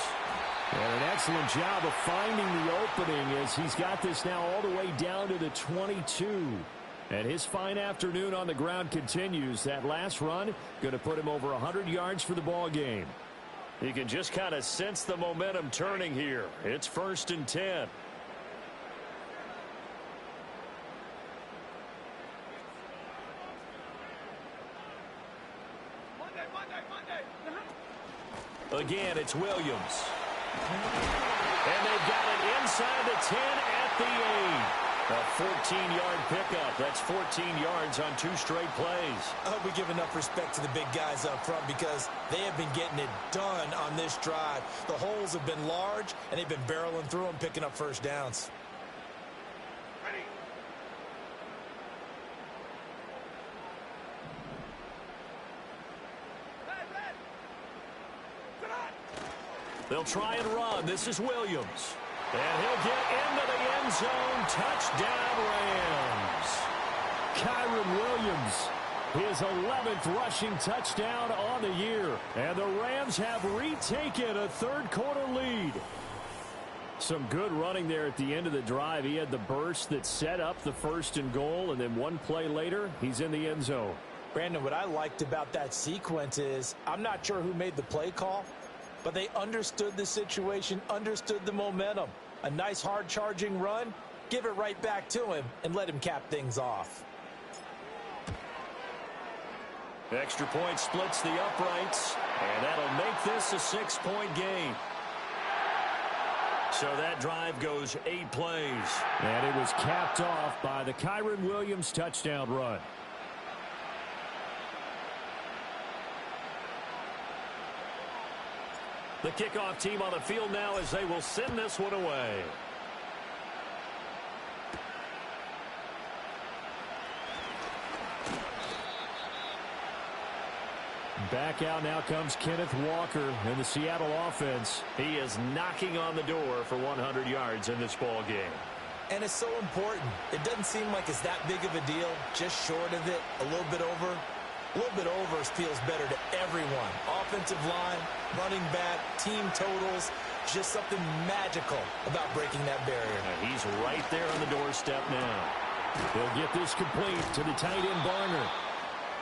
And an excellent job of finding the opening as he's got this now all the way down to the 22. And his fine afternoon on the ground continues. That last run going to put him over 100 yards for the ball game. You can just kind of sense the momentum turning here. It's 1st and 10. Again, it's Williams. And they've got it inside the 10 at the 8. A 14-yard pickup. That's 14 yards on 2 straight plays. I hope we give enough respect to the big guys up front because they have been getting it done on this drive. The holes have been large, and they've been barreling through them, picking up first downs. They'll try and run. This is Williams. And he'll get into the end zone. Touchdown, Rams. Kyren Williams, his 11th rushing touchdown on the year. And the Rams have retaken a third-quarter lead. Some good running there at the end of the drive. He had the burst that set up the 1st and goal, and then one play later, he's in the end zone. Brandon, what I liked about that sequence is I'm not sure who made the play call, but they understood the situation, understood the momentum. A nice hard-charging run, give it right back to him, and let him cap things off. Extra point splits the uprights, and that'll make this a 6-point game. So that drive goes 8 plays. And it was capped off by the Kyren Williams touchdown run. The kickoff team on the field now as they will send this one away. Back out now comes Kenneth Walker in the Seattle offense. He is knocking on the door for 100 yards in this ball game. And it's so important. It doesn't seem like it's that big of a deal, just short of it, a little bit over. A little bit over feels better to everyone. Offensive line, running back, team totals, just something magical about breaking that barrier. And he's right there on the doorstep now. They'll get this complete to the tight end Barner.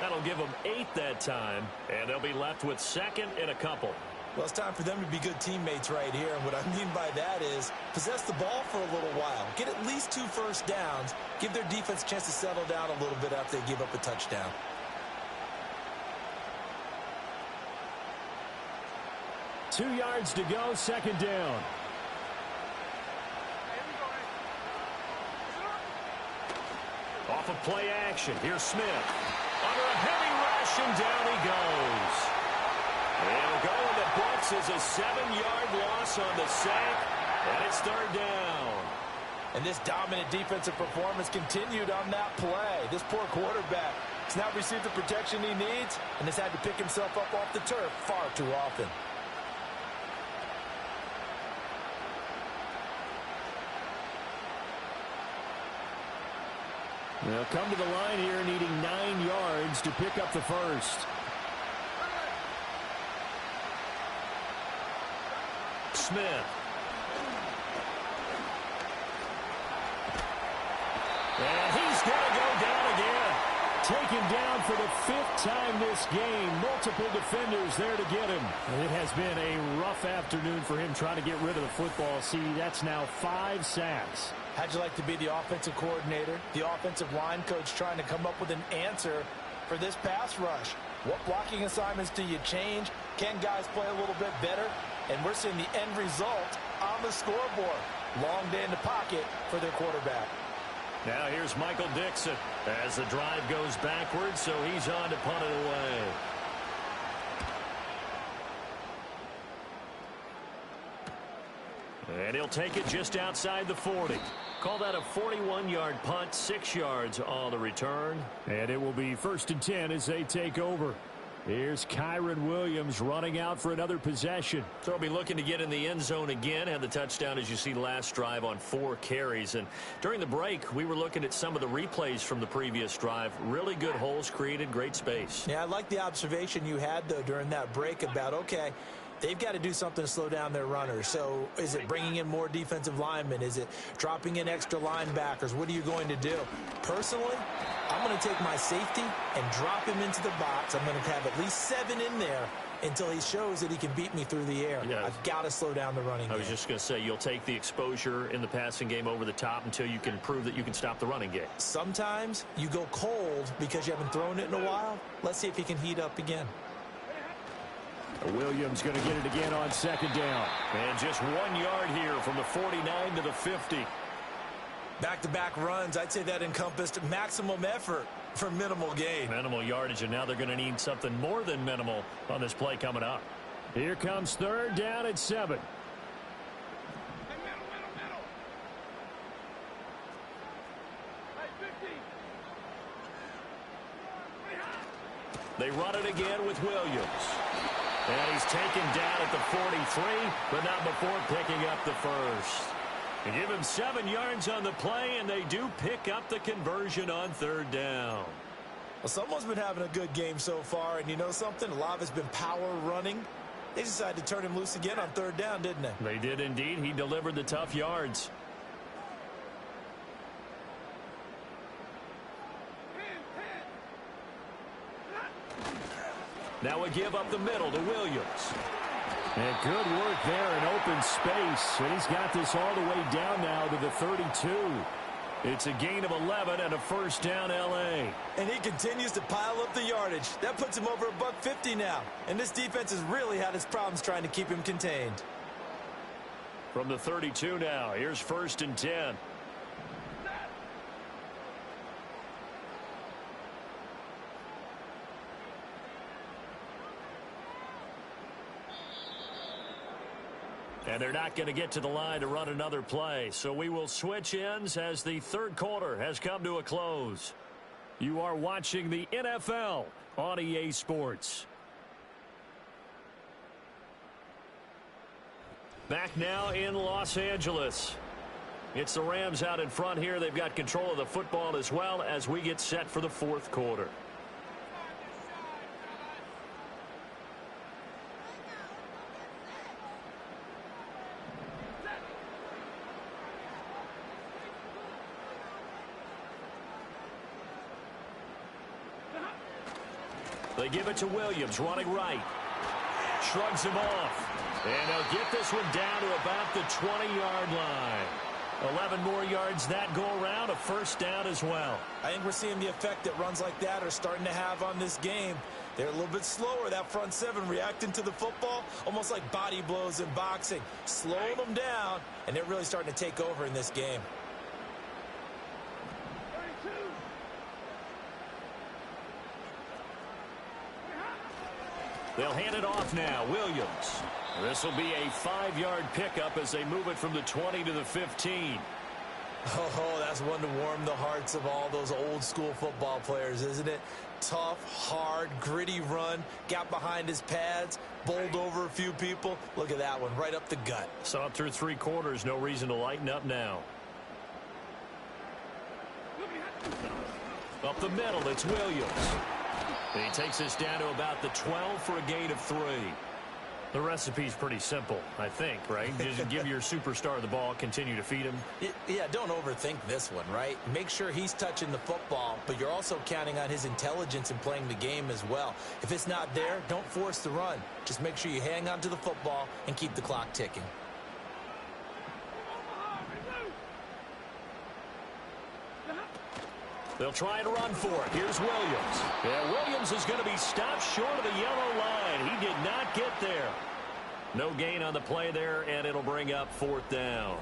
That'll give them 8 that time, and they'll be left with 2nd and a couple. Well, it's time for them to be good teammates right here, and what I mean by that is possess the ball for a little while. Get at least 2 first downs. Give their defense a chance to settle down a little bit after they give up a touchdown. Two yards to go, 2nd down. Off of play action, here's Smith. Under a heavy rush, and down he goes. It'll go in the books as a 7-yard loss on the sack, and it's 3rd down. And this dominant defensive performance continued on that play. This poor quarterback He's not received the protection he needs and has had to pick himself up off the turf far too often. They'll come to the line here needing 9 yards to pick up the first. Smith. And he's going to go down again. Taken down for the 5th time this game. Multiple defenders there to get him. And it has been a rough afternoon for him trying to get rid of the football. See, that's now 5 sacks. How'd you like to be the offensive coordinator, the offensive line coach trying to come up with an answer for this pass rush? What blocking assignments do you change? Can guys play a little bit better? And we're seeing the end result on the scoreboard. Long day in the pocket for their quarterback. Now here's Michael Dixon as the drive goes backwards, so he's on to punt it away. And he'll take it just outside the 40. Call that a 41-yard punt, 6 yards on the return. And it will be 1st and 10 as they take over. Here's Kyren Williams running out for another possession. So he'll be looking to get in the end zone again. Had the touchdown, as you see, last drive on 4 carries. And during the break, we were looking at some of the replays from the previous drive. Really good holes created, great space. Yeah, I like the observation you had, though, during that break about, okay, they've got to do something to slow down their runners. So is it bringing in more defensive linemen? Is it dropping in extra linebackers? What are you going to do? Personally, I'm going to take my safety and drop him into the box. I'm going to have at least 7 in there until he shows that he can beat me through the air. Yeah. I've got to slow down the running game. I was just going to say, you'll take the exposure in the passing game over the top until you can prove that you can stop the running game. Sometimes you go cold because you haven't thrown it in a while. Let's see if he can heat up again. Williams going to get it again on 2nd down. And just 1 yard here from the 49 to the 50. Back-to-back runs, I'd say that encompassed maximum effort for minimal gain. Minimal yardage, and now they're going to need something more than minimal on this play coming up. Here comes 3rd down at 7. They run it again with Williams. And he's taken down at the 43, but not before picking up the first. They give him 7 yards on the play, and they do pick up the conversion on 3rd down. Well, someone's been having a good game so far, and you know something? A lot of it's been power running. They decided to turn him loose again on 3rd down, didn't they? They did indeed. He delivered the tough yards. Now we give up the middle to Williams. And good work there in open space. And he's got this all the way down now to the 32. It's a gain of 11 and a 1st down L.A. And he continues to pile up the yardage. That puts him over $150 now. And this defense has really had its problems trying to keep him contained. From the 32 now, here's 1st and 10. And they're not going to get to the line to run another play. So we will switch ends as the 3rd quarter has come to a close. You are watching the NFL on EA Sports. Back now in Los Angeles. It's the Rams out in front here. They've got control of the football as well as we get set for the 4th quarter. They give it to Williams, running right. Shrugs him off. And they'll get this one down to about the 20-yard line. 11 more yards that go around, a 1st down as well. I think we're seeing the effect that runs like that are starting to have on this game. They're a little bit slower, that front 7, reacting to the football, almost like body blows in boxing. Slowing them down, and they're really starting to take over in this game. They'll hand it off now. Williams. This will be a 5-yard pickup as they move it from the 20 to the 15. Oh, that's one to warm the hearts of all those old school football players, isn't it? Tough, hard, gritty run, got behind his pads, bowled over a few people. Look at that one, right up the gut. Saw it through 3 quarters, no reason to lighten up now. Up the middle, it's Williams. And he takes us down to about the 12 for a gain of 3. The recipe's pretty simple, I think, right? Just give your superstar the ball, continue to feed him. Yeah, don't overthink this one, right? Make sure he's touching the football, but you're also counting on his intelligence in playing the game as well. If it's not there, don't force the run. Just make sure you hang on to the football and keep the clock ticking. They'll try and run for it. Here's Williams. Yeah, Williams is going to be stopped short of the yellow line. He did not get there. No gain on the play there, and it'll bring up 4th down.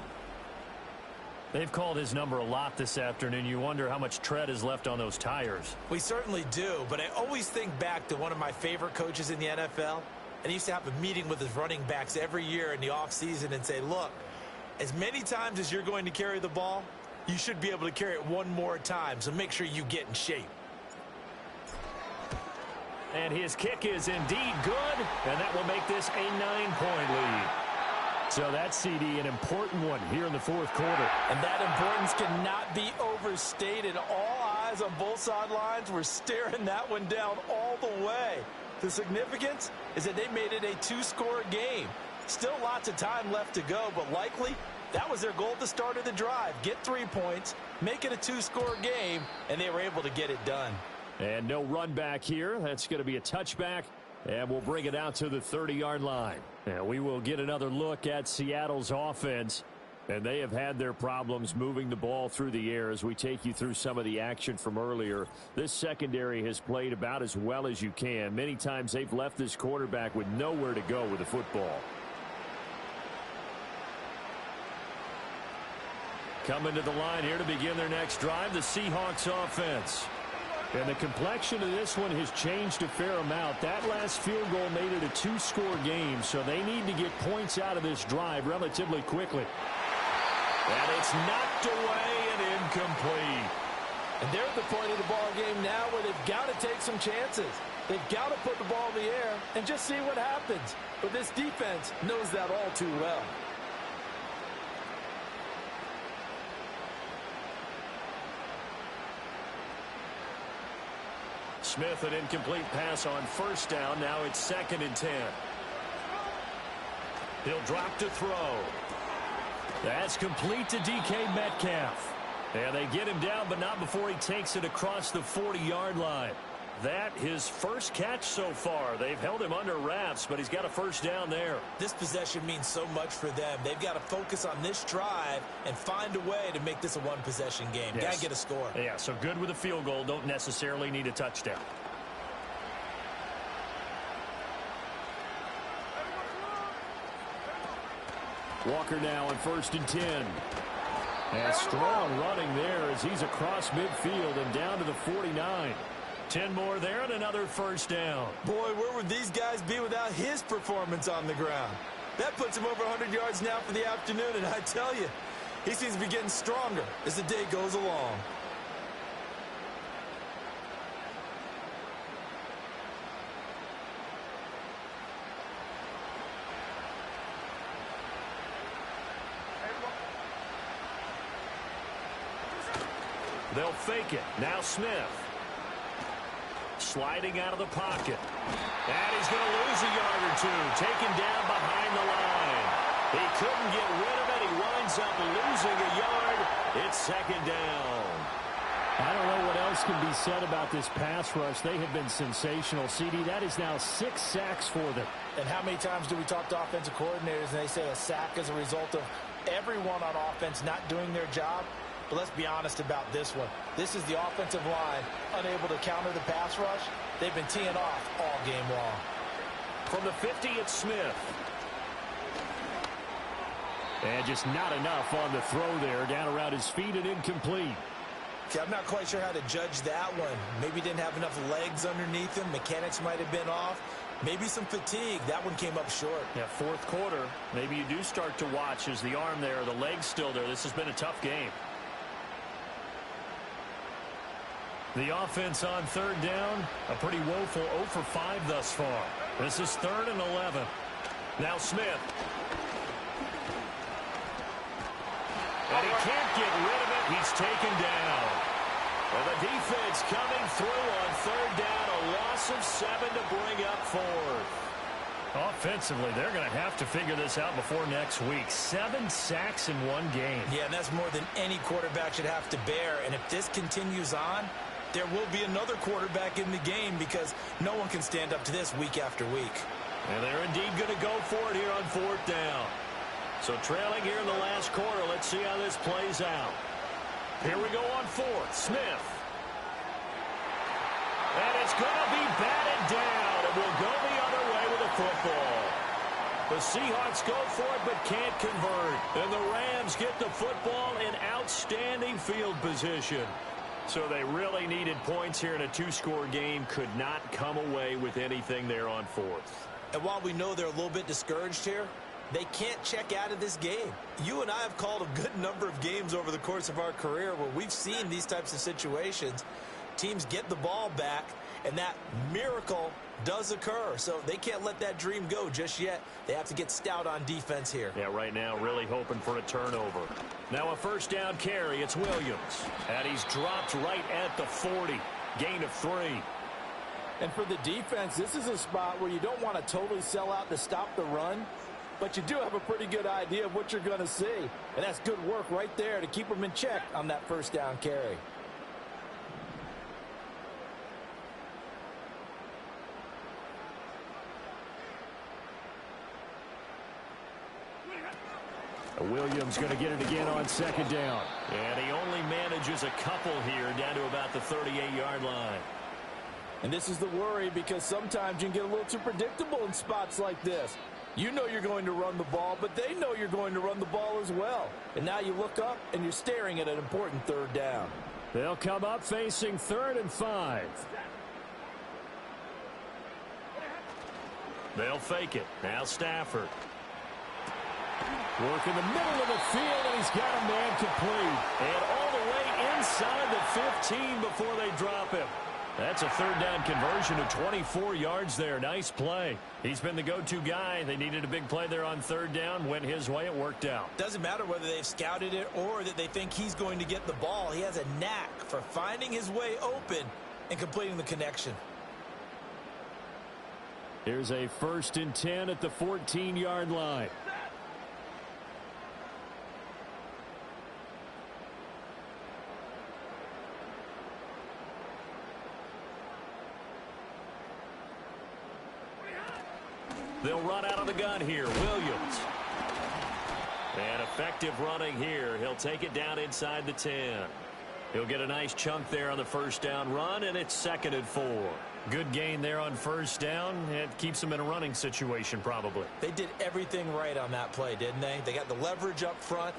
They've called his number a lot this afternoon. You wonder how much tread is left on those tires. We certainly do, but I always think back to one of my favorite coaches in the NFL, and he used to have a meeting with his running backs every year in the offseason and say, look, as many times as you're going to carry the ball, you should be able to carry it one more time, so make sure you get in shape. And his kick is indeed good, and that will make this a 9-point lead. So that CD, an important one here in the 4th quarter. And that importance cannot be overstated. All eyes on both sidelines were staring that one down all the way. The significance is that they made it a 2-score game. Still lots of time left to go, but likely that was their goal at the start of the drive. Get 3 points, make it a 2-score game, and they were able to get it done. And no run back here. That's going to be a touchback, and we'll bring it out to the 30-yard line. And we will get another look at Seattle's offense. And they have had their problems moving the ball through the air as we take you through some of the action from earlier. This secondary has played about as well as you can. Many times they've left this quarterback with nowhere to go with the football. Coming to the line here to begin their next drive, the Seahawks offense. And the complexion of this one has changed a fair amount. That last field goal made it a 2-score game, so they need to get points out of this drive relatively quickly. And it's knocked away and incomplete. And they're at the point of the ball game now where they've got to take some chances. They've got to put the ball in the air and just see what happens. But this defense knows that all too well. Smith, an incomplete pass on 1st down. Now it's 2nd and 10. He'll drop to throw. That's complete to DK Metcalf. And they get him down, but not before he takes it across the 40-yard line. That his first catch so far. They've held him under wraps, but he's got a 1st down there. This possession means so much for them. They've got to focus on this drive and find a way to make this a 1-possession game. Yes. Got to get a score. Yeah, so good with a field goal. Don't necessarily need a touchdown. Walker now on 1st and 10. And strong running there as he's across midfield and down to the 49. 10 more there and another 1st down. Boy, where would these guys be without his performance on the ground? That puts him over 100 yards now for the afternoon, and I tell you, he seems to be getting stronger as the day goes along. They'll fake it. Now Smith. Sliding out of the pocket. And he's going to lose a yard or 2. Taken down behind the line. He couldn't get rid of it. He winds up losing a yard. It's 2nd down. I don't know what else can be said about this pass rush. They have been sensational. CD, that is now 6 sacks for them. And how many times do we talk to offensive coordinators and they say a sack is a result of everyone on offense not doing their job? But let's be honest about this one. This is the offensive line unable to counter the pass rush. They've been teeing off all game long. From the 50, it's Smith. And just not enough on the throw there. Down around his feet and incomplete. Okay, I'm not quite sure how to judge that one. Maybe didn't have enough legs underneath him. Mechanics might have been off. Maybe some fatigue. That one came up short. Yeah, 4th quarter. Maybe you do start to watch. Is the arm there, the leg's still there? This has been a tough game. The offense on third down, a pretty woeful 0 for 5 thus far. This is 3rd and 11. Now Smith. And he can't get rid of it. He's taken down. Well, the defense coming through on third down. A loss of 7 to bring up 4th. Offensively, they're going to have to figure this out before next week. 7 sacks in one game. Yeah, and that's more than any quarterback should have to bear. And if this continues on, there will be another quarterback in the game because no one can stand up to this week after week. And they're indeed going to go for it here on 4th down. So trailing here in the last quarter, let's see how this plays out. Here we go on 4th. Smith. And it's going to be batted down. It will go the other way with a football. The Seahawks go for it but can't convert. And the Rams get the football in outstanding field position. So they really needed points here in a 2-score game. Could not come away with anything there on 4th. And while we know they're a little bit discouraged here, they can't check out of this game. You and I have called a good number of games over the course of our career where we've seen these types of situations. Teams get the ball back, and that miracle does occur. So they can't let that dream go just yet. They have to get stout on defense here. Yeah, right now really hoping for a turnover. Now a 1st down carry. It's Williams. And he's dropped right at the 40. Gain of 3. And for the defense, this is a spot where you don't want to totally sell out to stop the run, but you do have a pretty good idea of what you're going to see. And that's good work right there to keep them in check on that 1st down carry. Williams going to get it again on 2nd down. And he only manages a couple here down to about the 38-yard line. And this is the worry because sometimes you can get a little too predictable in spots like this. You know you're going to run the ball, but they know you're going to run the ball as well. And now you look up and you're staring at an important 3rd down. They'll come up facing 3rd and 5. They'll fake it. Now Stafford. Work in the middle of the field, and he's got a man complete. And all the way inside the 15 before they drop him. That's a 3rd down conversion of 24 yards there. Nice play. He's been the go-to guy. They needed a big play there on 3rd down. Went his way. It worked out. Doesn't matter whether they've scouted it or that they think he's going to get the ball. He has a knack for finding his way open and completing the connection. Here's a 1st and 10 at the 14-yard line. They'll run out of the gun here. Williams. And effective running here. He'll take it down inside the 10. He'll get a nice chunk there on the 1st down run, and it's 2nd and 4. Good gain there on 1st down. It keeps them in a running situation probably. They did everything right on that play, didn't they? They got the leverage up front,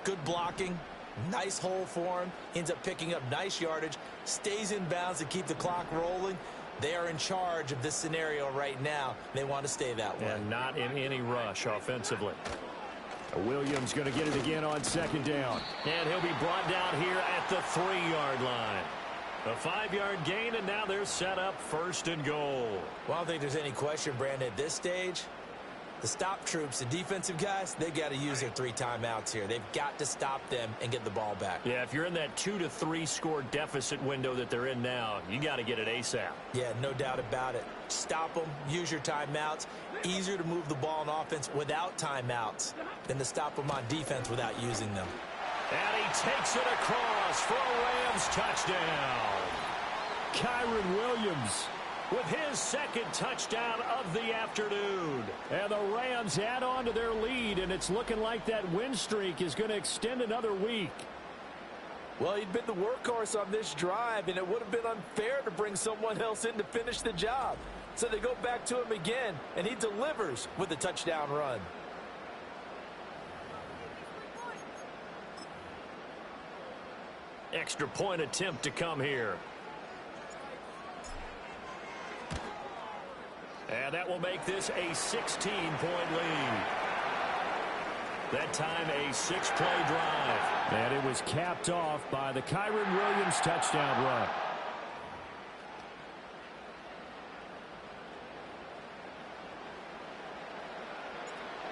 good blocking, nice hole for him, ends up picking up nice yardage, stays in bounds to keep the clock rolling. They are in charge of this scenario right now. They want to stay that way. And not in any rush offensively. Williams going to get it again on 2nd down. And he'll be brought down here at the 3-yard line. A 5-yard gain, and now they're set up 1st and goal. Well, I don't think there's any question, Brandon, at this stage. The stop troops, the defensive guys, they've got to use their 3 timeouts here. They've got to stop them and get the ball back. Yeah, if you're in that 2 to 3 score deficit window that they're in now, you got to get it ASAP. Yeah, no doubt about it. Stop them, use your timeouts. Easier to move the ball on offense without timeouts than to stop them on defense without using them. And he takes it across for a Rams touchdown. Kyren Williams with his 2nd touchdown of the afternoon. And the Rams add on to their lead, and it's looking like that win streak is going to extend another week. Well, he'd been the workhorse on this drive, and it would have been unfair to bring someone else in to finish the job. So they go back to him again, and he delivers with a touchdown run. Extra point attempt to come here. And that will make this a 16-point lead. That time a 6-play drive. And it was capped off by the Kyren Williams touchdown run.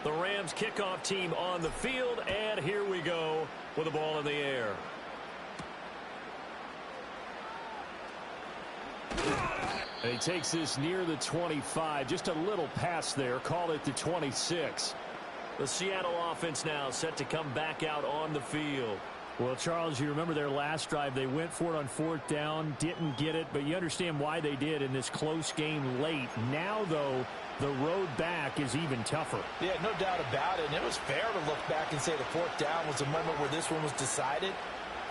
The Rams kickoff team on the field, and here we go with the ball in the air. And he takes this near the 25. Just a little pass there. Call it the 26. The Seattle offense now set to come back out on the field. Well, Charles, you remember their last drive. They went for it on 4th down, didn't get it, but you understand why they did in this close game late. Now, though, the road back is even tougher. Yeah, no doubt about it. And it was fair to look back and say the 4th down was the moment where this one was decided.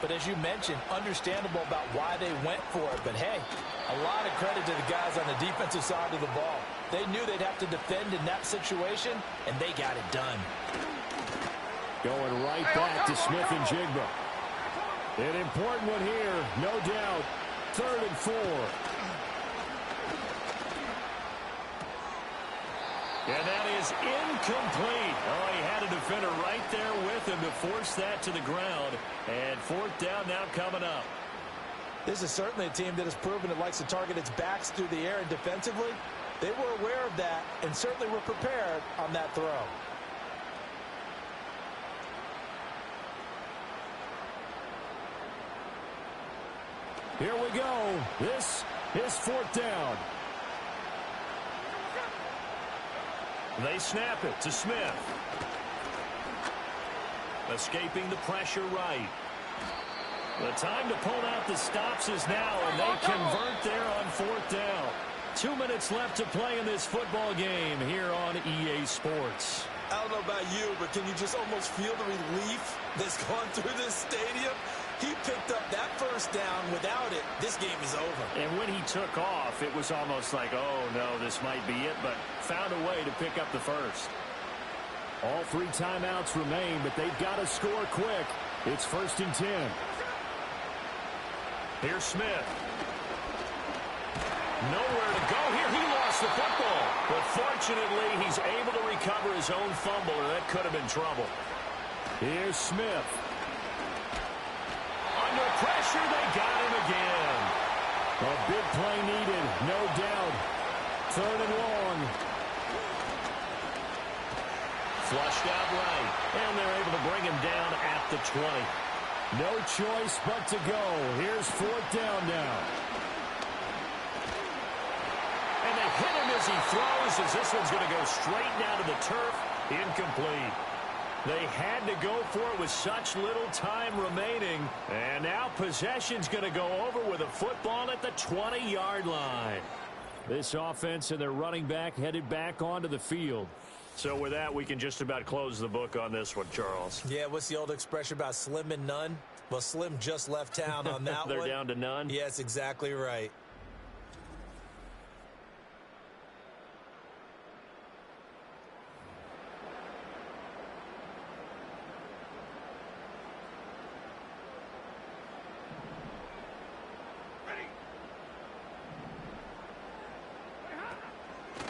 But as you mentioned, understandable about why they went for it. But, hey, a lot of credit to the guys on the defensive side of the ball. They knew they'd have to defend in that situation, and they got it done. Going right back to Smith and Jigba. An important one here, no doubt. 3rd and 4. And that is incomplete. Oh, he had a defender right there with him to force that to the ground. And 4th down now coming up. This is certainly a team that has proven it likes to target its backs through the air and defensively. They were aware of that and certainly were prepared on that throw. Here we go. This is 4th down. They snap it to Smith. Escaping the pressure right. The time to pull out the stops is now, and they convert there on 4th down. 2 minutes left to play in this football game here on EA Sports. I don't know about you, but can you just almost feel the relief that's gone through this stadium? He picked up that 1st down. Without it, this game is over. And when he took off, it was almost like, oh, no, this might be it, but found a way to pick up the first. All 3 timeouts remain, but they've got to score quick. It's 1st and 10. Here's Smith. Nowhere to go here. He lost the football. But fortunately, he's able to recover his own fumble, or that could have been trouble. Here's Smith. Under pressure, they got him again. A big play needed, no doubt. 3rd and long. Flushed out right. And they're able to bring him down at the 20. No choice but to go. Here's 4th down now. And they hit him as he throws, as this one's going to go straight down to the turf. Incomplete. They had to go for it with such little time remaining. And now possession's going to go over with a football at the 20-yard line. This offense and their running back headed back onto the field. So with that, we can just about close the book on this one, Charles. Yeah, what's the old expression about slim and none? Well, Slim just left town on that They're one. down to none? Yes, exactly right.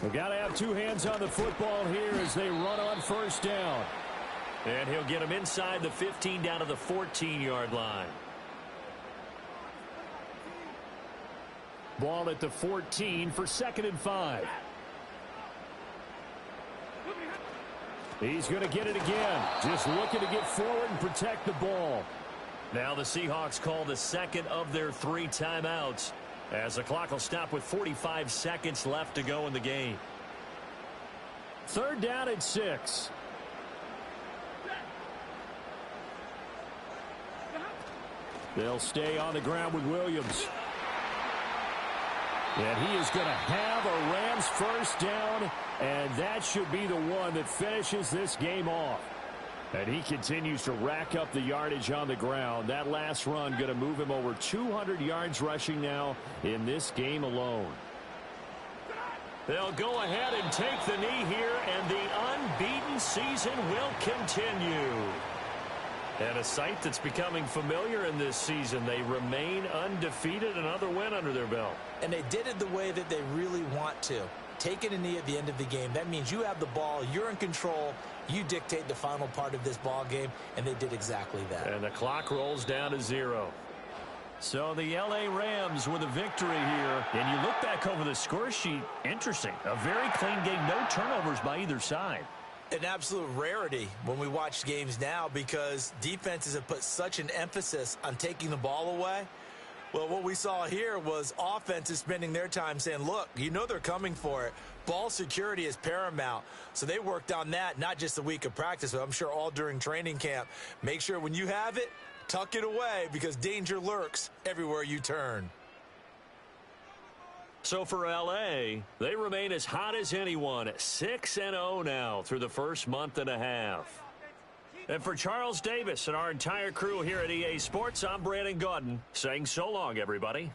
We've got to have 2 hands on the football here as they run on 1st down. And he'll get him inside the 15 down to the 14-yard line. Ball at the 14 for 2nd and 5. He's going to get it again. Just looking to get forward and protect the ball. Now the Seahawks call the 2nd of their 3 timeouts, as the clock will stop with 45 seconds left to go in the game. 3rd down and 6. They'll stay on the ground with Williams. And he is going to have a Rams 1st down, and that should be the one that finishes this game off. And he continues to rack up the yardage on the ground. That last run going to move him over 200 yards rushing now in this game alone. They'll go ahead and take the knee here, and the unbeaten season will continue. And a sight that's becoming familiar in this season. They remain undefeated, another win under their belt. And they did it the way that they really want to. Taking a knee at the end of the game. That means you have the ball, you're in control, you dictate the final part of this ball game, and they did exactly that. And the clock rolls down to 0. So the L.A. Rams with a victory here. And you look back over the score sheet, interesting. A very clean game, no turnovers by either side. an absolute rarity when we watch games now because defenses have put such an emphasis on taking the ball away. Well, what we saw here was offenses spending their time saying, look, you know they're coming for it. Ball security is paramount. So they worked on that, not just a week of practice, but I'm sure all during training camp. Make sure when you have it, tuck it away because danger lurks everywhere you turn. So for L.A., they remain as hot as anyone, 6-0 now through the first month and a half. And for Charles Davis and our entire crew here at EA Sports, I'm Brandon Gaudin saying so long, everybody.